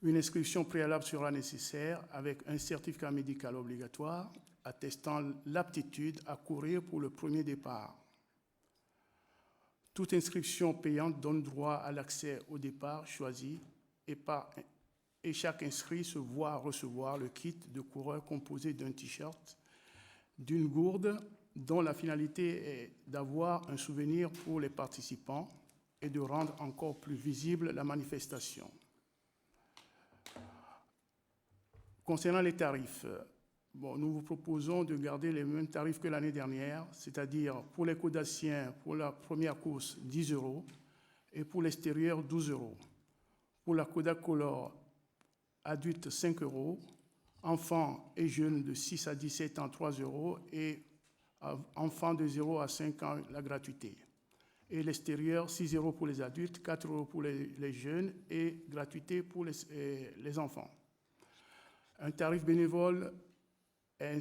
Une inscription préalable sera nécessaire avec un certificat médical obligatoire attestant l'aptitude à courir pour le premier départ. Toute inscription payante donne droit à l'accès au départ choisi et chaque inscrit se voit recevoir le kit de coureur composé d'un t-shirt, d'une gourde dont la finalité est d'avoir un souvenir pour les participants et de rendre encore plus visible la manifestation. Concernant les tarifs, nous vous proposons de garder les mêmes tarifs que l'année dernière, c'est-à-dire pour les codaciens, pour la première course, 10 € et pour l'extérieur, 12 €. Pour la Codacolor, adultes, 5 €, enfants et jeunes de 6 à 17 ans, 3 € et enfants de 0 à 5 ans, la gratuité. Et l'extérieur, 6 € pour les adultes, 4 € pour les jeunes et gratuité pour les enfants. Un tarif bénévole est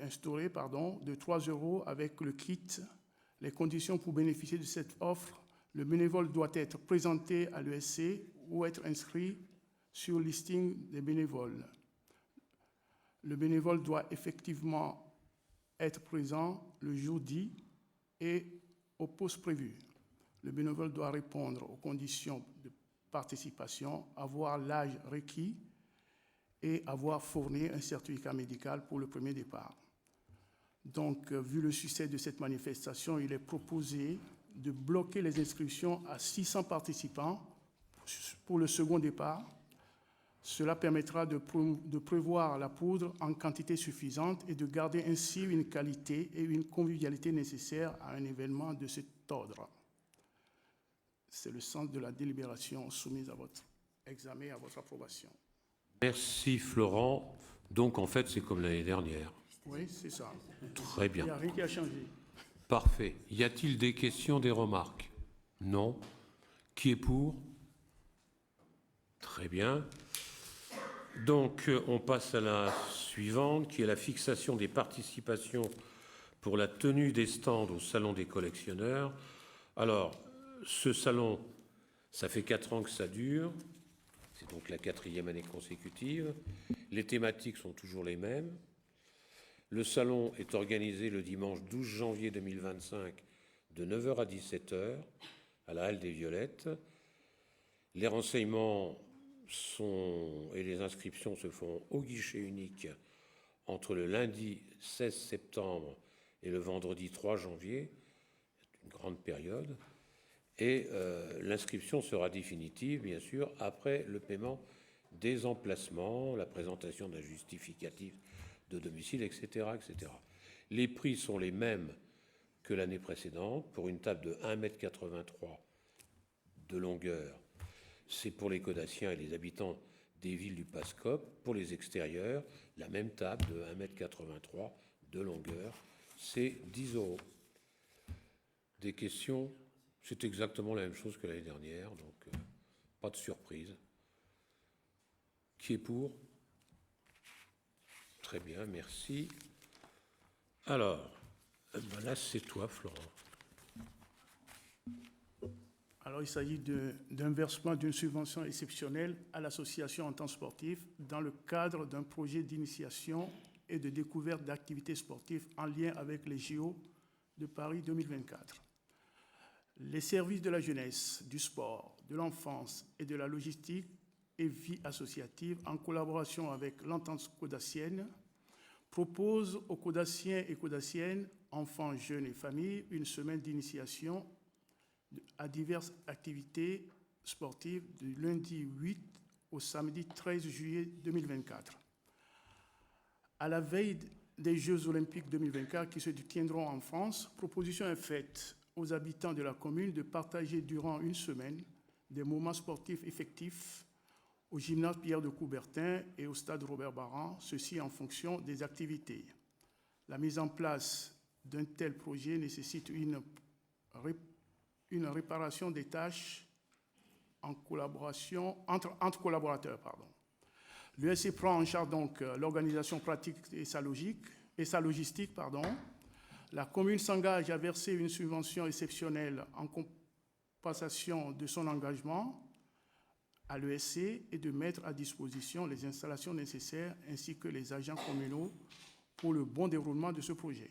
instauré de 3 € avec le kit. Les conditions pour bénéficier de cette offre, le bénévole doit être présenté à l'ESC ou être inscrit sur le listing des bénévoles. Le bénévole doit effectivement être présent le jour dit et au poste prévu. Le bénévole doit répondre aux conditions de participation, avoir l'âge requis et avoir fourni un certificat médical pour le premier départ. Donc, vu le succès de cette manifestation, il est proposé de bloquer les inscriptions à 600 participants pour le second départ. Cela permettra de prévoir la poudre en quantité suffisante et de garder ainsi une qualité et une convivialité nécessaires à un événement de cet ordre. C'est le sens de la délibération soumise à votre examen et à votre approbation. Merci Florent. Donc en fait, c'est comme l'année dernière. Oui, c'est ça. Très bien. Il n'y a rien qui a changé. Parfait. Y a-t-il des questions, des remarques? Non. Qui est pour? Très bien. Donc on passe à la suivante, qui est la fixation des participations pour la tenue des stands au Salon des collectionneurs. Alors, ce salon, ça fait 4 ans que ça dure. C'est donc la 4e année consécutive. Les thématiques sont toujours les mêmes. Le salon est organisé le dimanche 12 janvier 2025 de 9 h à 17 h à la Halle des Violettes. Les renseignements et les inscriptions se font au guichet unique entre le lundi 16 septembre et le vendredi 3 janvier. C'est une grande période. Et l'inscription sera définitive, bien sûr, après le paiement des emplacements, la présentation d'un justificatif de domicile, etc., etc. Les prix sont les mêmes que l'année précédente, pour une table de 1,83 m de longueur. C'est pour les Codassiens et les habitants des villes du PASCOP. Pour les extérieurs, la même table de 1,83 m de longueur, c'est 10 €. Des questions? C'est exactement la même chose que l'année dernière, donc pas de surprise. Qui est pour? Très bien, merci. Alors, là, c'est toi, Florent. Alors, il s'agit d'un versement d'une subvention exceptionnelle à l'association en temps sportif dans le cadre d'un projet d'initiation et de découverte d'activités sportives en lien avec les JO de Paris 2024. Les services de la jeunesse, du sport, de l'enfance et de la logistique et vie associative, en collaboration avec l'entente codassienne, proposent aux codassiens et codassiennes, enfants, jeunes et familles, une semaine d'initiation à diverses activités sportives du lundi 8 au samedi 13 juillet 2024. À la veille des Jeux olympiques 2024 qui se tiendront en France, proposition est faite aux habitants de la commune de partager durant une semaine des moments sportifs effectifs au gymnase Pierre de Coubertin et au stade Robert Barran, ceci en fonction des activités. La mise en place d'un tel projet nécessite une réparation des tâches en collaboration, entre collaborateurs. L'USC prend en charge donc l'organisation pratique et sa logistique. La commune s'engage à verser une subvention exceptionnelle en compensation de son engagement à l'ESC et de mettre à disposition les installations nécessaires ainsi que les agents communaux pour le bon déroulement de ce projet.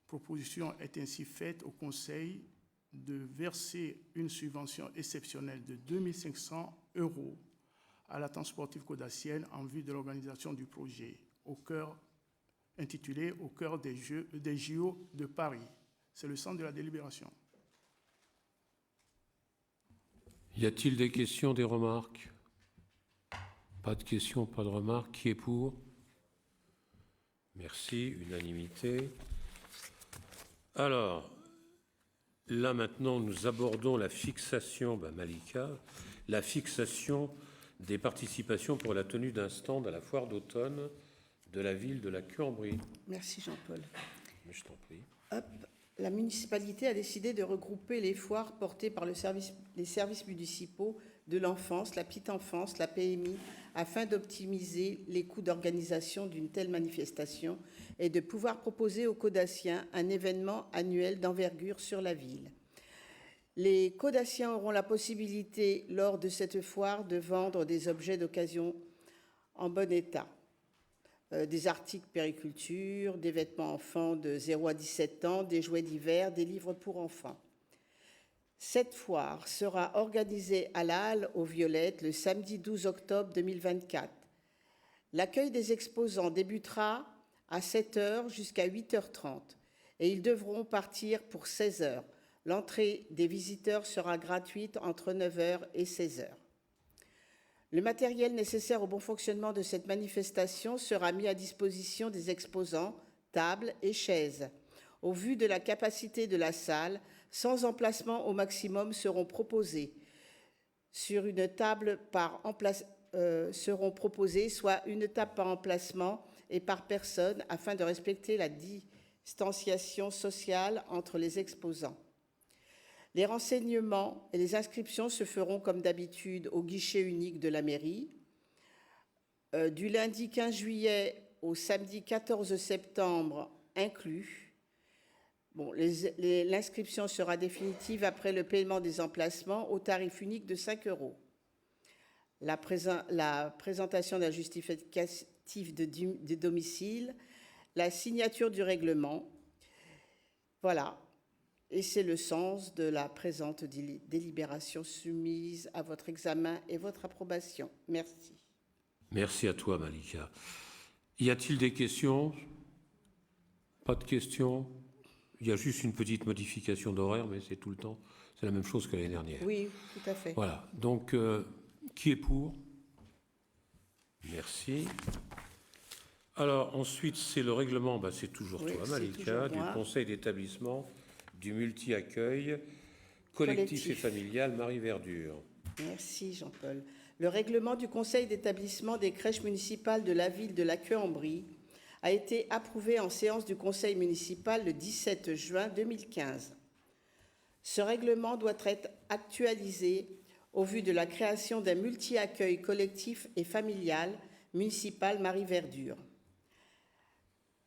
Proposition est ainsi faite au Conseil de verser une subvention exceptionnelle de 2 500 € à la tente sportive codassienne en vue de l'organisation du projet intitulé « Au cœur des JO de Paris ». C'est le centre de la délibération. Y a-t-il des questions, des remarques? Pas de questions, pas de remarques. Qui est pour? Merci, unanimité. Alors, là maintenant, nous abordons la fixation, Malika, la fixation des participations pour la tenue d'un stand à la foire d'automne de la ville de la Queue-en-Brie. Merci Jean-Paul. Je t'en prie. La municipalité a décidé de regrouper les foires portées par les services municipaux de l'enfance, la petite enfance, la PMI, afin d'optimiser les coûts d'organisation d'une telle manifestation et de pouvoir proposer aux Codassiens un événement annuel d'envergure sur la ville. Les Codassiens auront la possibilité, lors de cette foire, de vendre des objets d'occasion en bon état. Des articles périculture, des vêtements enfants de 0 à 17 ans, des jouets d'hiver, des livres pour enfants. Cette foire sera organisée à la Halle aux Violettes le samedi 12 octobre 2024. L'accueil des exposants débutera à 7 h jusqu'à 8h30 et ils devront partir pour 16 h. L'entrée des visiteurs sera gratuite entre 9 h et 16 h. Le matériel nécessaire au bon fonctionnement de cette manifestation sera mis à disposition des exposants, tables et chaises. Au vu de la capacité de la salle, 100 emplacements au maximum seront proposés. Sur une table seront proposés, soit une table par emplacement et par personne, afin de respecter la distanciation sociale entre les exposants. Les renseignements et les inscriptions se feront comme d'habitude au guichet unique de la mairie. Du lundi 15 juillet au samedi 14 septembre inclus. L'inscription sera définitive après le paiement des emplacements au tarif unique de 5 €. La présentation d'un justificatif de domicile, la signature du règlement. Voilà. Et c'est le sens de la présente délibération soumise à votre examen et votre approbation. Merci. Merci à toi, Malika. Y a-t-il des questions? Pas de questions? Il y a juste une petite modification d'horaire, mais c'est tout le temps. C'est la même chose que l'année dernière. Oui, tout à fait. Voilà. Donc, qui est pour? Merci. Alors, ensuite, c'est le règlement, c'est toujours toi, Malika, du conseil d'établissement du multi-accueil collectif et familial Marie Verdure. Merci Jean-Paul. Le règlement du conseil d'établissement des crèches municipales de la ville de La Queue-en-Brie a été approuvé en séance du conseil municipal le 17 juin 2015. Ce règlement doit être actualisé au vu de la création d'un multi-accueil collectif et familial municipal Marie Verdure.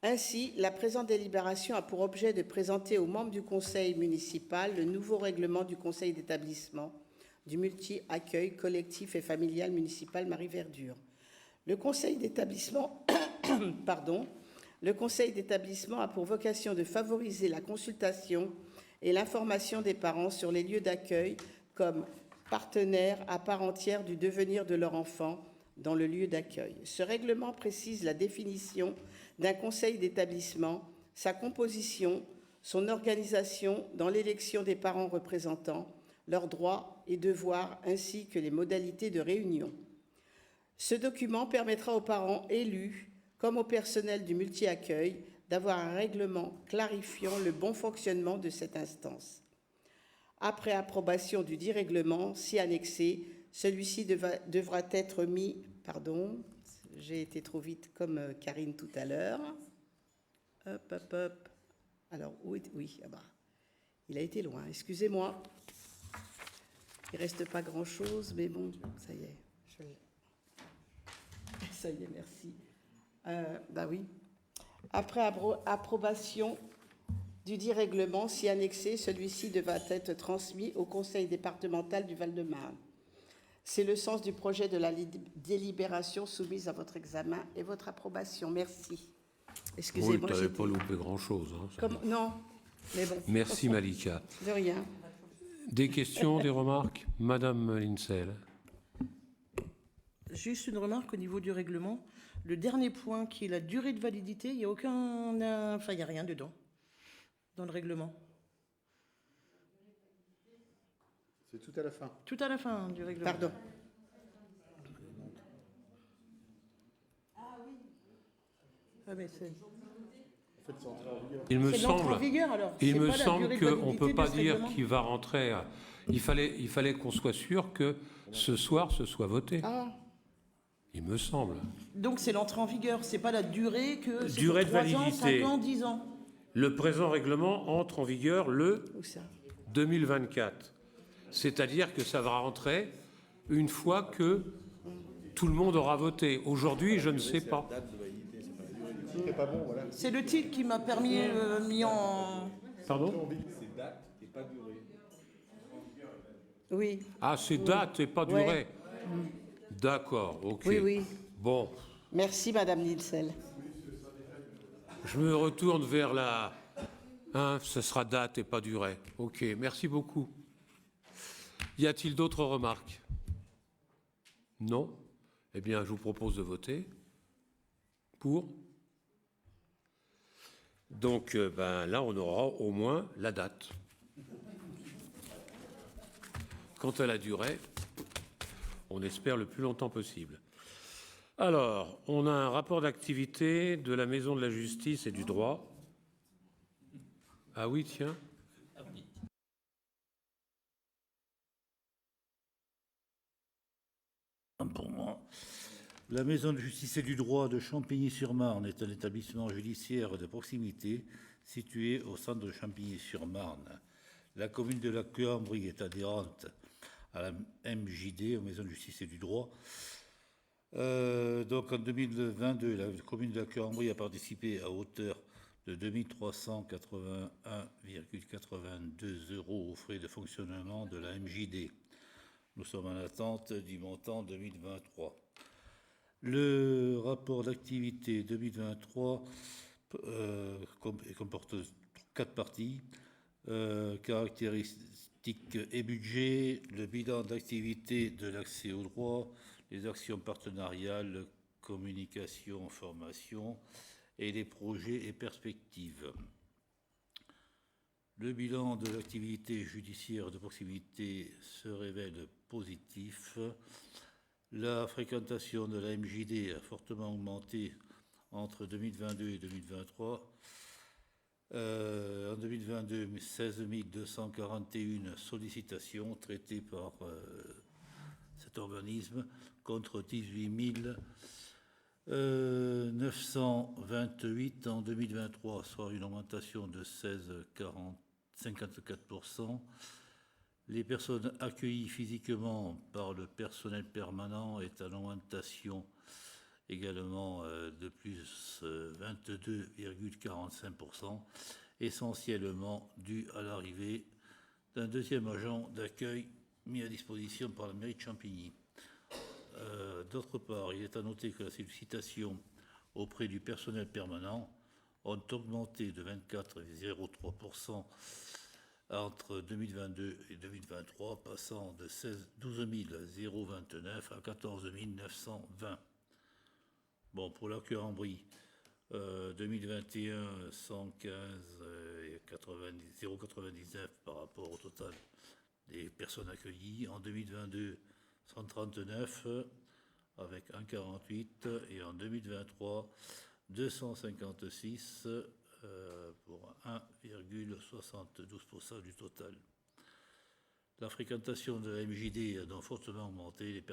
Ainsi, la présente délibération a pour objet de présenter aux membres du conseil municipal le nouveau règlement du conseil d'établissement du multi-accueil collectif et familial municipal Marie Verdure. Le conseil d'établissement a pour vocation de favoriser la consultation et l'information des parents sur les lieux d'accueil comme partenaires à part entière du devenir de leur enfant dans le lieu d'accueil. Ce règlement précise la définition d'un conseil d'établissement, sa composition, son organisation dans l'élection des parents représentants, leurs droits et devoirs ainsi que les modalités de réunion. Ce document permettra aux parents élus comme au personnel du multi-accueil d'avoir un règlement clarifiant le bon fonctionnement de cette instance. Après approbation du dit règlement, si annexé, celui-ci devra être mis... Pardon, j'ai été trop vite comme Karine tout à l'heure. Hop. Alors, oui, il a été loin, excusez-moi. Il ne reste pas grand-chose, mais bon, ça y est. Ça y est, merci. Oui. Après approbation du dit règlement, si annexé, celui-ci devra être transmis au conseil départemental du Val-de-Marne. C'est le sens du projet de la délibération soumise à votre examen et votre approbation. Merci. Excusez-moi. Oui, tu n'avais pas loupé grand-chose. Hein, non, mais bon. Merci Malika. De rien. Des questions, des remarques? Madame Lincel. Juste une remarque au niveau du règlement. Le dernier point qui est la durée de validité, il n'y a il n'y a rien dedans, dans le règlement. C'est tout à la fin. Tout à la fin du règlement. Pardon. Ah, mais c'est... Il me C'est l'entrée en vigueur, alors. Il C'est me pas la semble durée de qu'on ne validité peut de pas ce dire règlement. qu'il va rentrer. Il fallait qu'on soit sûr que ce soir, ce soit voté. Ah, Il me semble. Donc c'est l'entrée en vigueur, c'est pas la durée que... c'est Durée de 3 ans, validité. 5 ans, 10 ans. Le présent règlement entre en vigueur le où ça? 2024. C'est-à-dire que ça va rentrer une fois que tout le monde aura voté. Aujourd'hui, je ne sais pas. C'est le titre qui m'a permis mis en... Pardon? Oui. Ah, c'est date et pas durée. Ouais. D'accord, ok. Oui. Bon, Merci, Madame Nielsen. je me retourne vers la... ce sera date et pas durée. Ok, merci beaucoup. Y a-t-il d'autres remarques? Non? Eh bien, je vous propose de voter pour. Donc, là, on aura au moins la date. Quant à la durée, on espère le plus longtemps possible. Alors, on a un rapport d'activité de la Maison de la Justice et du Droit. Ah oui, tiens. Pour moi, la Maison de justice et du droit de Champigny-sur-Marne est un établissement judiciaire de proximité situé au centre de Champigny-sur-Marne. La commune de La Queue-en-Brie est adhérente à la MJD, aux Maisons de justice et du droit. Donc en 2022, la commune de La Queue-en-Brie a participé à hauteur de 2 381,82 € aux frais de fonctionnement de la MJD. Nous sommes en attente du montant 2023. Le rapport d'activité 2023 comporte 4 parties. Caractéristiques et budget, le bilan d'activité de l'accès au droit, les actions partenariales, communication, formation et les projets et perspectives. Le bilan de l'activité judiciaire de proximité se révèle positif. La fréquentation de la MJD a fortement augmenté entre 2022 et 2023. En 2022, 16 241 sollicitations traitées par cet organisme contre 18 928 en 2023, soit une augmentation de 54%. Les personnes accueillies physiquement par le personnel permanent est en augmentation également de plus 22,45%, essentiellement dû à l'arrivée d'un deuxième agent d'accueil mis à disposition par la mairie de Champigny. D'autre part, il est à noter que la sollicitation auprès du personnel permanent ont augmenté de 24,03% entre 2022 et 2023, passant de 12 029 à 14 920. Bon, pour l'accueil en brie, 2021, 115,099 par rapport au total des personnes accueillies. En 2022, 139 avec 1,48 et en 2023, 256 pour 1,72% du total. La fréquentation de la MJD a donc fortement augmenté.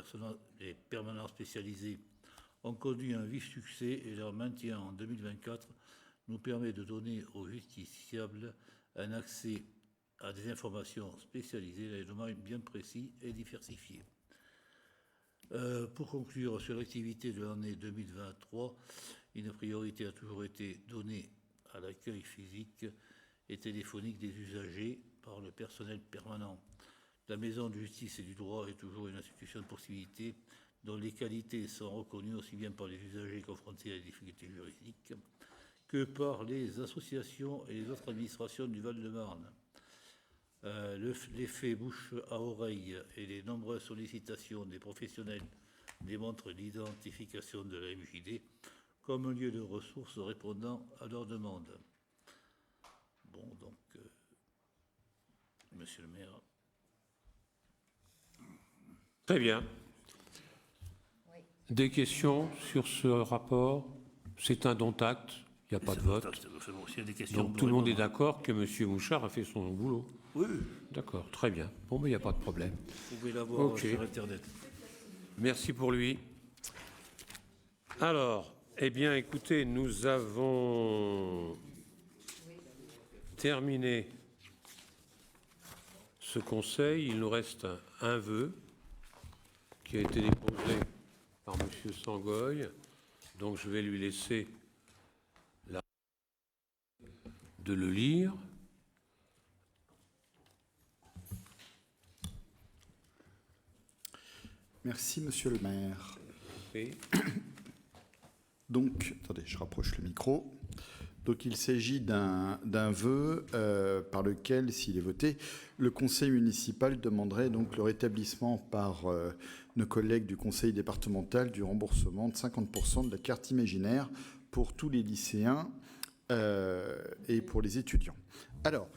Les permanents spécialisés ont connu un vif succès et leur maintien en 2024 nous permet de donner aux justiciables un accès à des informations spécialisées dans des domaines bien précis et diversifiés. Pour conclure sur l'activité de l'année 2023, une priorité a toujours été donnée à l'accueil physique et téléphonique des usagers par le personnel permanent. La Maison de justice et du droit est toujours une institution de proximité dont les qualités sont reconnues aussi bien par les usagers confrontés à des difficultés juridiques que par les associations et les autres administrations du Val-de-Marne. L'effet bouche à oreille et les nombreuses sollicitations des professionnels démontrent l'identification de la MJD comme un lieu de ressources répondant à leurs demandes. Bon, donc, monsieur le maire. Très bien. Des questions sur ce rapport? C'est un dont-acte, il n'y a pas de vote. Donc tout le monde est d'accord que M. Mouchard a fait son boulot? Oui. D'accord, très bien. Bon, mais il n'y a pas de problème. Vous pouvez l'avoir sur Internet. Merci pour lui. Alors, eh bien, écoutez, nous avons terminé ce conseil. Il nous reste un vœu qui a été déposé par M. Sangoy. Donc, je vais lui laisser la de le lire. Merci, monsieur le maire. Oui. Donc, attendez, je rapproche le micro. Donc, il s'agit d'un vœu par lequel, s'il est voté, le conseil municipal demanderait donc le rétablissement par nos collègues du conseil départemental du remboursement de 50% de la carte imaginaire pour tous les lycéens et pour les étudiants. Alors,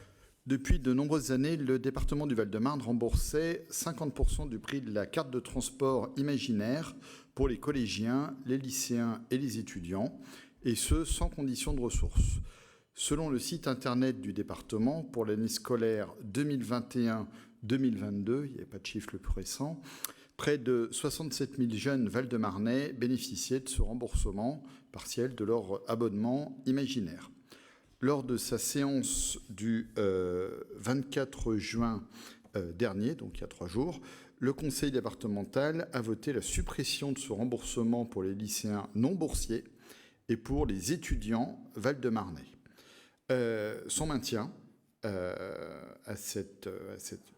depuis de nombreuses années, le département du Val-de-Marne remboursait 50% du prix de la carte de transport imaginaire pour les collégiens, les lycéens et les étudiants, et ce, sans condition de ressources. Selon le site internet du département, pour l'année scolaire 2021-2022, il n'y avait pas de chiffre le plus récent, près de 67 000 jeunes val-de-marnais bénéficiaient de ce remboursement partiel de leur abonnement imaginaire. Lors de sa séance du 24 juin dernier, donc il y a 3 jours, le conseil départemental a voté la suppression de ce remboursement pour les lycéens non boursiers et pour les étudiants val-de-marnais. Son maintien de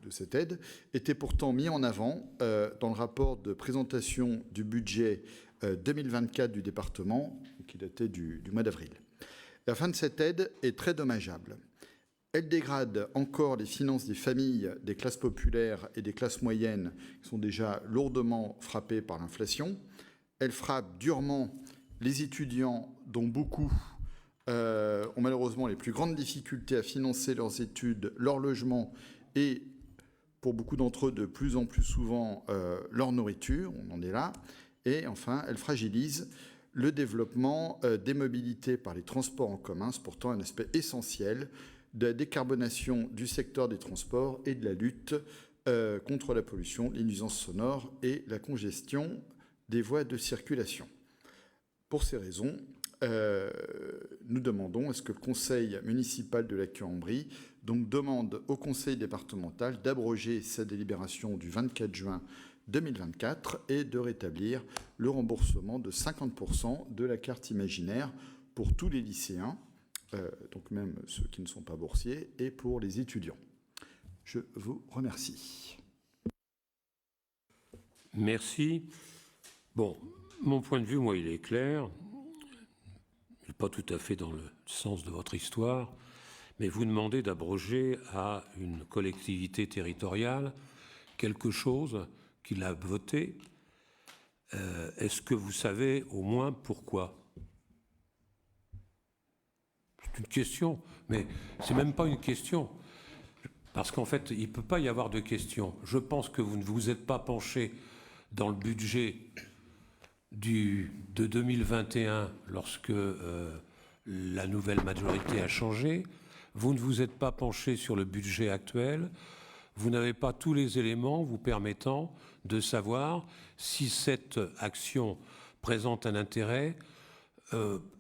cette aide était pourtant mis en avant dans le rapport de présentation du budget 2024 du département, qui datait du mois d'avril. La fin de cette aide est très dommageable. Elle dégrade encore les finances des familles, des classes populaires et des classes moyennes qui sont déjà lourdement frappées par l'inflation. Elle frappe durement les étudiants dont beaucoup ont malheureusement les plus grandes difficultés à financer leurs études, leur logement et, pour beaucoup d'entre eux, de plus en plus souvent, leur nourriture. On en est là. Et enfin, elle fragilise le développement des mobilités par les transports en commun, c'est pourtant un aspect essentiel de la décarbonation du secteur des transports et de la lutte contre la pollution, les nuisances sonores et la congestion des voies de circulation. Pour ces raisons, nous demandons à ce que le conseil municipal de la Cuambrie donc demande au conseil départemental d'abroger sa délibération du 24 juin 2024 et de rétablir le remboursement de 50% de la carte imaginaire pour tous les lycéens, donc même ceux qui ne sont pas boursiers, et pour les étudiants. Je vous remercie. Merci. Bon, mon point de vue, moi, il est clair. Il n'est pas tout à fait dans le sens de votre histoire, mais vous demandez d'abroger à une collectivité territoriale quelque chose qu'il a voté. Est-ce que vous savez au moins pourquoi? C'est une question, mais c'est même pas une question. Parce qu'en fait, il ne peut pas y avoir de question. Je pense que vous ne vous êtes pas penché dans le budget de 2021 lorsque la nouvelle majorité a changé. Vous ne vous êtes pas penché sur le budget actuel. Vous n'avez pas tous les éléments vous permettant de savoir si cette action présente un intérêt,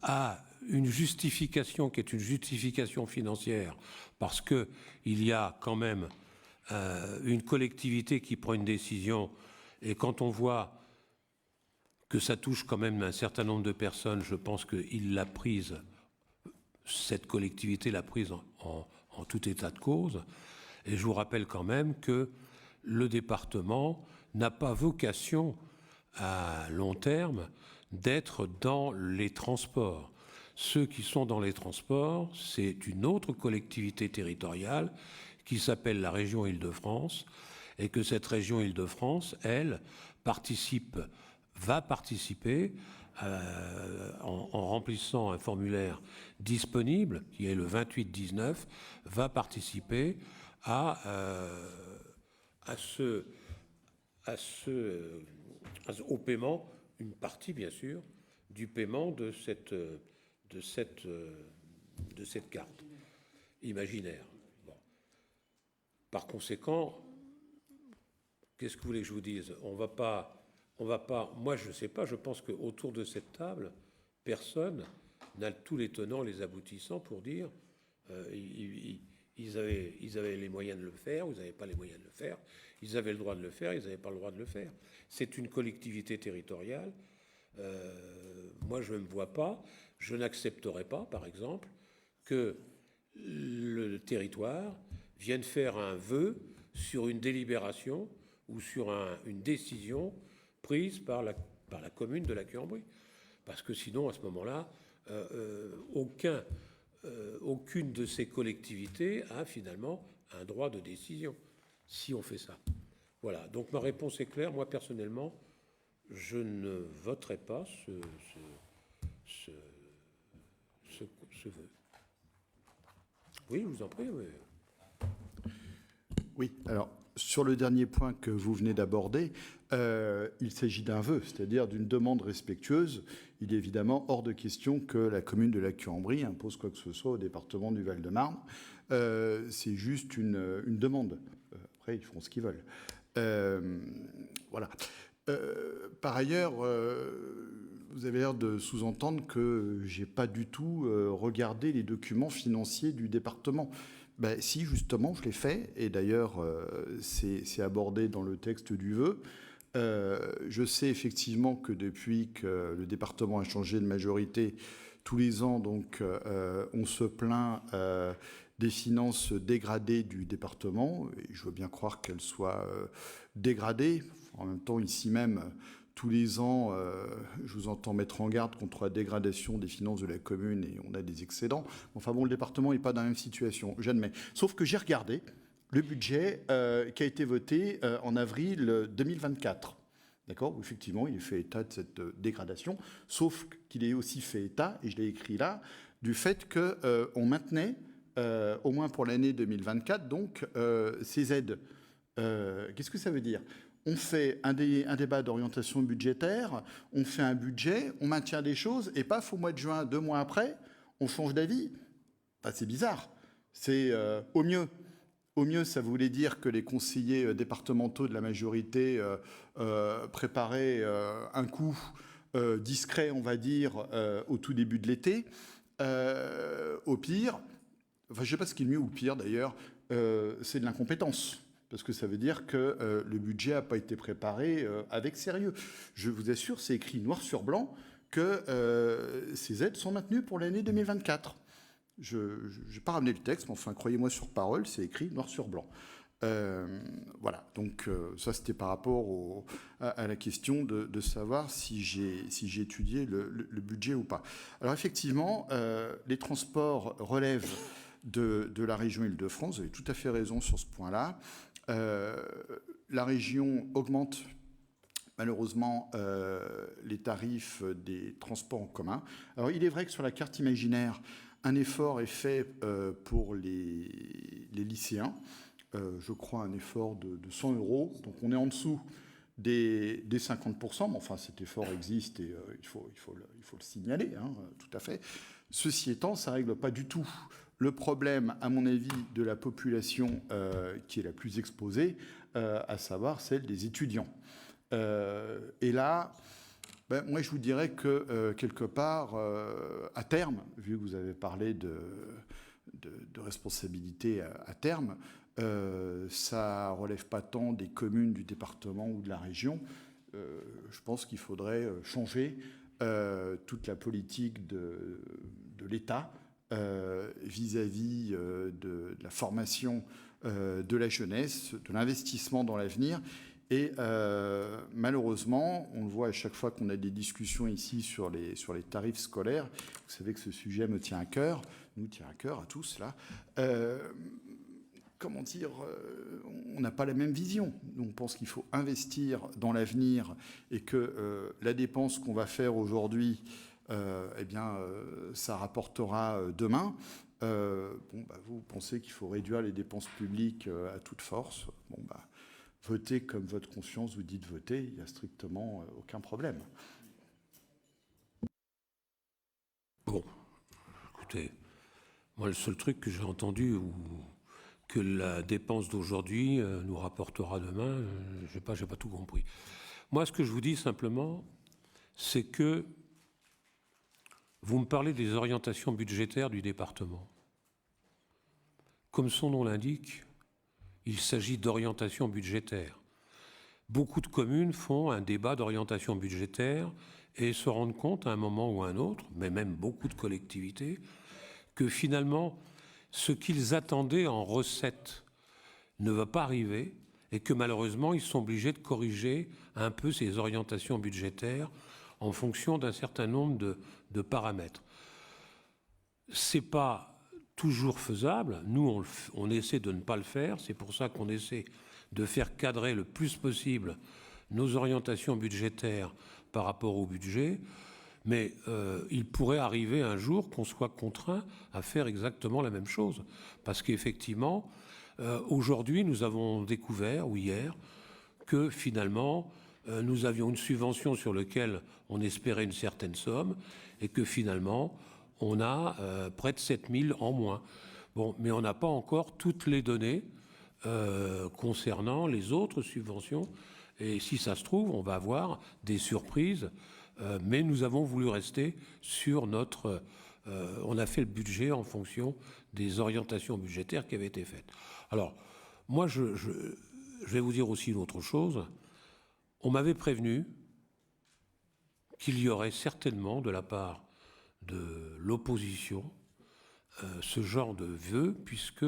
a une justification qui est une justification financière, parce qu'il y a quand même une collectivité qui prend une décision, et quand on voit que ça touche quand même un certain nombre de personnes, je pense qu'il l'a prise, cette collectivité l'a prise en tout état de cause. Et je vous rappelle quand même que le département n'a pas vocation à long terme d'être dans les transports. Ceux qui sont dans les transports, c'est une autre collectivité territoriale qui s'appelle la région Île-de-France, et que cette région Île-de-France, elle, va participer en remplissant un formulaire disponible, qui est le 2819, va participer au paiement, une partie bien sûr, du paiement de cette carte imaginaire. Bon. Par conséquent, qu'est-ce que vous voulez que je vous dise? On va pas. Moi, je ne sais pas. Je pense qu'autour de cette table, personne n'a tous les tenants, les aboutissants pour dire ils avaient les moyens de le faire, vous n'avez pas les moyens de le faire. Ils avaient le droit de le faire, ils n'avaient pas le droit de le faire. C'est une collectivité territoriale. Moi, je ne me vois pas. Je n'accepterai pas, par exemple, que le territoire vienne faire un vœu sur une délibération ou sur une décision prise par la commune de la Cuambrie. Parce que sinon, à ce moment-là, aucune de ces collectivités a finalement un droit de décision, si on fait ça. Voilà, donc ma réponse est claire. Moi, personnellement, je ne voterai pas ce vœu. Oui, je vous en prie. Mais... Oui, alors, sur le dernier point que vous venez d'aborder, il s'agit d'un vœu, c'est-à-dire d'une demande respectueuse. Il est évidemment hors de question que la commune de la Cuambrie impose quoi que ce soit au département du Val-de-Marne. C'est juste une demande. Après, ils feront ce qu'ils veulent. Voilà. Par ailleurs, vous avez l'air de sous-entendre que je n'ai pas du tout regardé les documents financiers du département. Ben, si, justement, je l'ai fait, et d'ailleurs, c'est abordé dans le texte du vœu. Je sais effectivement que depuis que le département a changé de majorité, tous les ans, donc, on se plaint des finances dégradées du département, et je veux bien croire qu'elles soient dégradées. En même temps, ici même, tous les ans, je vous entends mettre en garde contre la dégradation des finances de la commune et on a des excédents. Enfin bon, le département n'est pas dans la même situation, j'admets. Sauf que j'ai regardé le budget qui a été voté en avril 2024. D'accord ? Où effectivement, il est fait état de cette dégradation, sauf qu'il est aussi fait état, et je l'ai écrit là, du fait qu'on maintenait, au moins pour l'année 2024, donc ces aides. Qu'est-ce que ça veut dire ? on fait un débat d'orientation budgétaire, on fait un budget, on maintient des choses, et paf, au mois de juin, 2 mois après, on change d'avis. Enfin, c'est bizarre. C'est au mieux. Au mieux, ça voulait dire que les conseillers départementaux de la majorité préparaient un coup discret, on va dire, au tout début de l'été. Au pire, enfin, je ne sais pas ce qui est le mieux ou le pire d'ailleurs, c'est de l'incompétence. Parce que ça veut dire que le budget n'a pas été préparé avec sérieux. Je vous assure, c'est écrit noir sur blanc que ces aides sont maintenues pour l'année 2024. Je n'ai pas ramené le texte, mais enfin, croyez-moi sur parole, c'est écrit noir sur blanc. Voilà, donc ça c'était par rapport à la question de savoir si j'ai étudié le budget ou pas. Alors effectivement, les transports relèvent de la région Île-de-France, vous avez tout à fait raison sur ce point-là. La région augmente malheureusement les tarifs des transports en commun. Alors il est vrai que sur la carte imaginaire, un effort est fait pour les lycéens. Je crois un effort de 100 €. Donc on est en dessous des 50%, mais enfin cet effort existe et il faut le signaler, hein, tout à fait. Ceci étant, ça ne règle pas du tout le problème, à mon avis, de la population qui est la plus exposée, à savoir celle des étudiants. Et là, moi je vous dirais que quelque part, à terme, vu que vous avez parlé de responsabilité à terme, ça ne relève pas tant des communes, du département ou de la région. Je pense qu'il faudrait changer toute la politique de l'État vis-à-vis de la formation de la jeunesse, de l'investissement dans l'avenir. Et malheureusement, on le voit à chaque fois qu'on a des discussions ici sur les tarifs scolaires. Vous savez que ce sujet me tient à cœur, nous tient à cœur à tous là. Comment dire, on n'a pas la même vision. Nous, on pense qu'il faut investir dans l'avenir et que la dépense qu'on va faire aujourd'hui, ça rapportera demain. Vous pensez qu'il faut réduire les dépenses publiques à toute force. Votez comme votre conscience vous dit de voter, il n'y a strictement aucun problème. Bon, écoutez, moi, le seul truc que j'ai entendu, que la dépense d'aujourd'hui nous rapportera demain, je n'ai pas tout compris. Moi, ce que je vous dis simplement, c'est que vous me parlez des orientations budgétaires du département. Comme son nom l'indique, il s'agit d'orientation budgétaire. Beaucoup de communes font un débat d'orientation budgétaire et se rendent compte à un moment ou à un autre, mais même beaucoup de collectivités, que finalement, ce qu'ils attendaient en recettes ne va pas arriver et que malheureusement, ils sont obligés de corriger un peu ces orientations budgétaires en fonction d'un certain nombre de paramètres. C'est pas toujours faisable. Nous, on essaie de ne pas le faire. C'est pour ça qu'on essaie de faire cadrer le plus possible nos orientations budgétaires par rapport au budget. Mais il pourrait arriver un jour qu'on soit contraint à faire exactement la même chose. Parce qu'effectivement, aujourd'hui, nous avons découvert, ou hier, que finalement, nous avions une subvention sur laquelle on espérait une certaine somme et que finalement, on a près de 7 000 en moins. Bon, mais on n'a pas encore toutes les données concernant les autres subventions. Et si ça se trouve, on va avoir des surprises. Mais nous avons voulu rester sur notre... on a fait le budget en fonction des orientations budgétaires qui avaient été faites. Alors, moi, je vais vous dire aussi une autre chose. On m'avait prévenu qu'il y aurait certainement de la part de l'opposition ce genre de vœu, puisque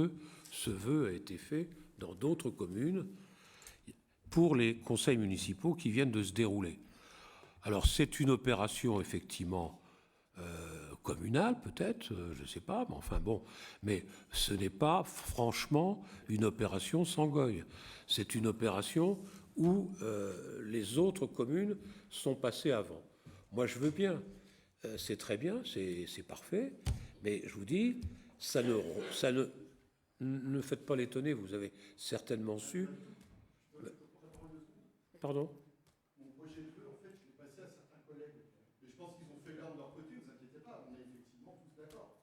ce vœu a été fait dans d'autres communes pour les conseils municipaux qui viennent de se dérouler. Alors c'est une opération effectivement communale peut-être, je ne sais pas, mais enfin bon, mais ce n'est pas franchement une opération sans goye. C'est une opération où les autres communes sont passées avant. Moi je veux bien, c'est très bien, c'est parfait, mais je vous dis, ne faites pas l'étonner, vous avez certainement su. Pardon? Mon projet de vœux, en fait, je l'ai passé à certains collègues. Mais je pense qu'ils ont fait l'un de leur côté, vous inquiétez pas, on est effectivement tous d'accord.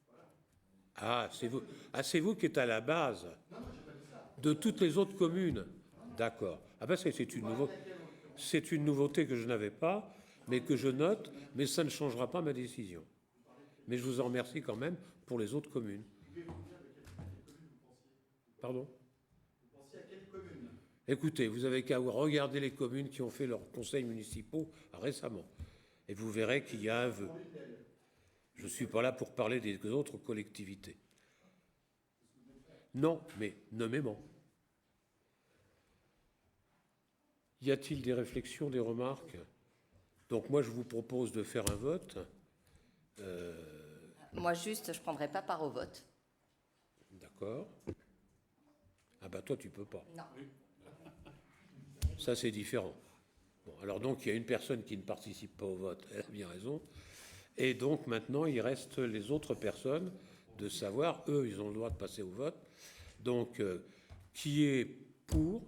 Voilà. Ah, c'est vous qui êtes à la base de toutes les autres communes. D'accord. Ah ben c'est une nouveauté que je n'avais pas, mais que je note, mais ça ne changera pas ma décision. Mais je vous en remercie quand même pour les autres communes. Pardon? Vous pensez à quelle commune? Écoutez, vous avez qu'à regarder les communes qui ont fait leurs conseils municipaux récemment. Et vous verrez qu'il y a un vœu. Je ne suis pas là pour parler des autres collectivités. Non, mais nommément. Y a-t-il des réflexions, des remarques? Donc moi, je vous propose de faire un vote. Moi, juste, je ne prendrai pas part au vote. D'accord. Ah bah toi, tu peux pas. Non. Ça, c'est différent. Bon, alors donc, il y a une personne qui ne participe pas au vote. Elle a bien raison. Et donc, maintenant, il reste les autres personnes de savoir, eux, ils ont le droit de passer au vote. Donc, qui est pour?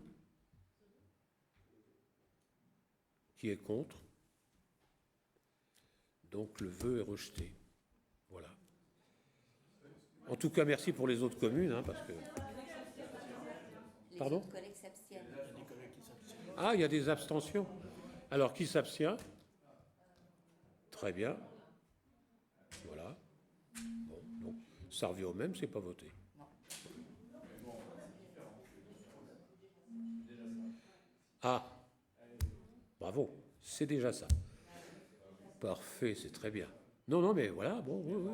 Qui est contre? Donc, le vœu est rejeté. Voilà. En tout cas, merci pour les autres communes, hein, parce que... Pardon? Les collègues s'abstiennent. Ah, il y a des abstentions. Alors, qui s'abstient? Très bien. Voilà. Bon, donc, ça revient au même, c'est pas voté. Ah, bravo, c'est déjà ça. Parfait, c'est très bien. Non, non, mais voilà, bon, oui, oui.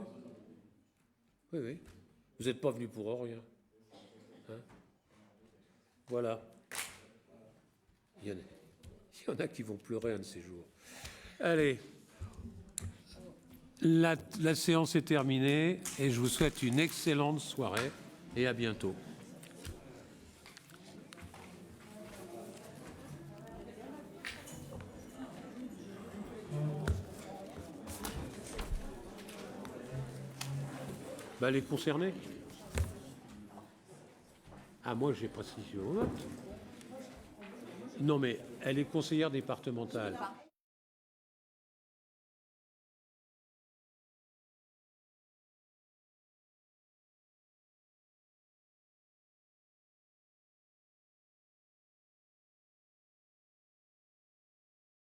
Oui, oui. Vous n'êtes pas venu pour rien. Hein? Voilà. Il y en a qui vont pleurer un de ces jours. Allez. La séance est terminée et je vous souhaite une excellente soirée et à bientôt. Bah, les concernés. Ah, moi, j'ai pas participé au vote. Non, mais elle est conseillère départementale.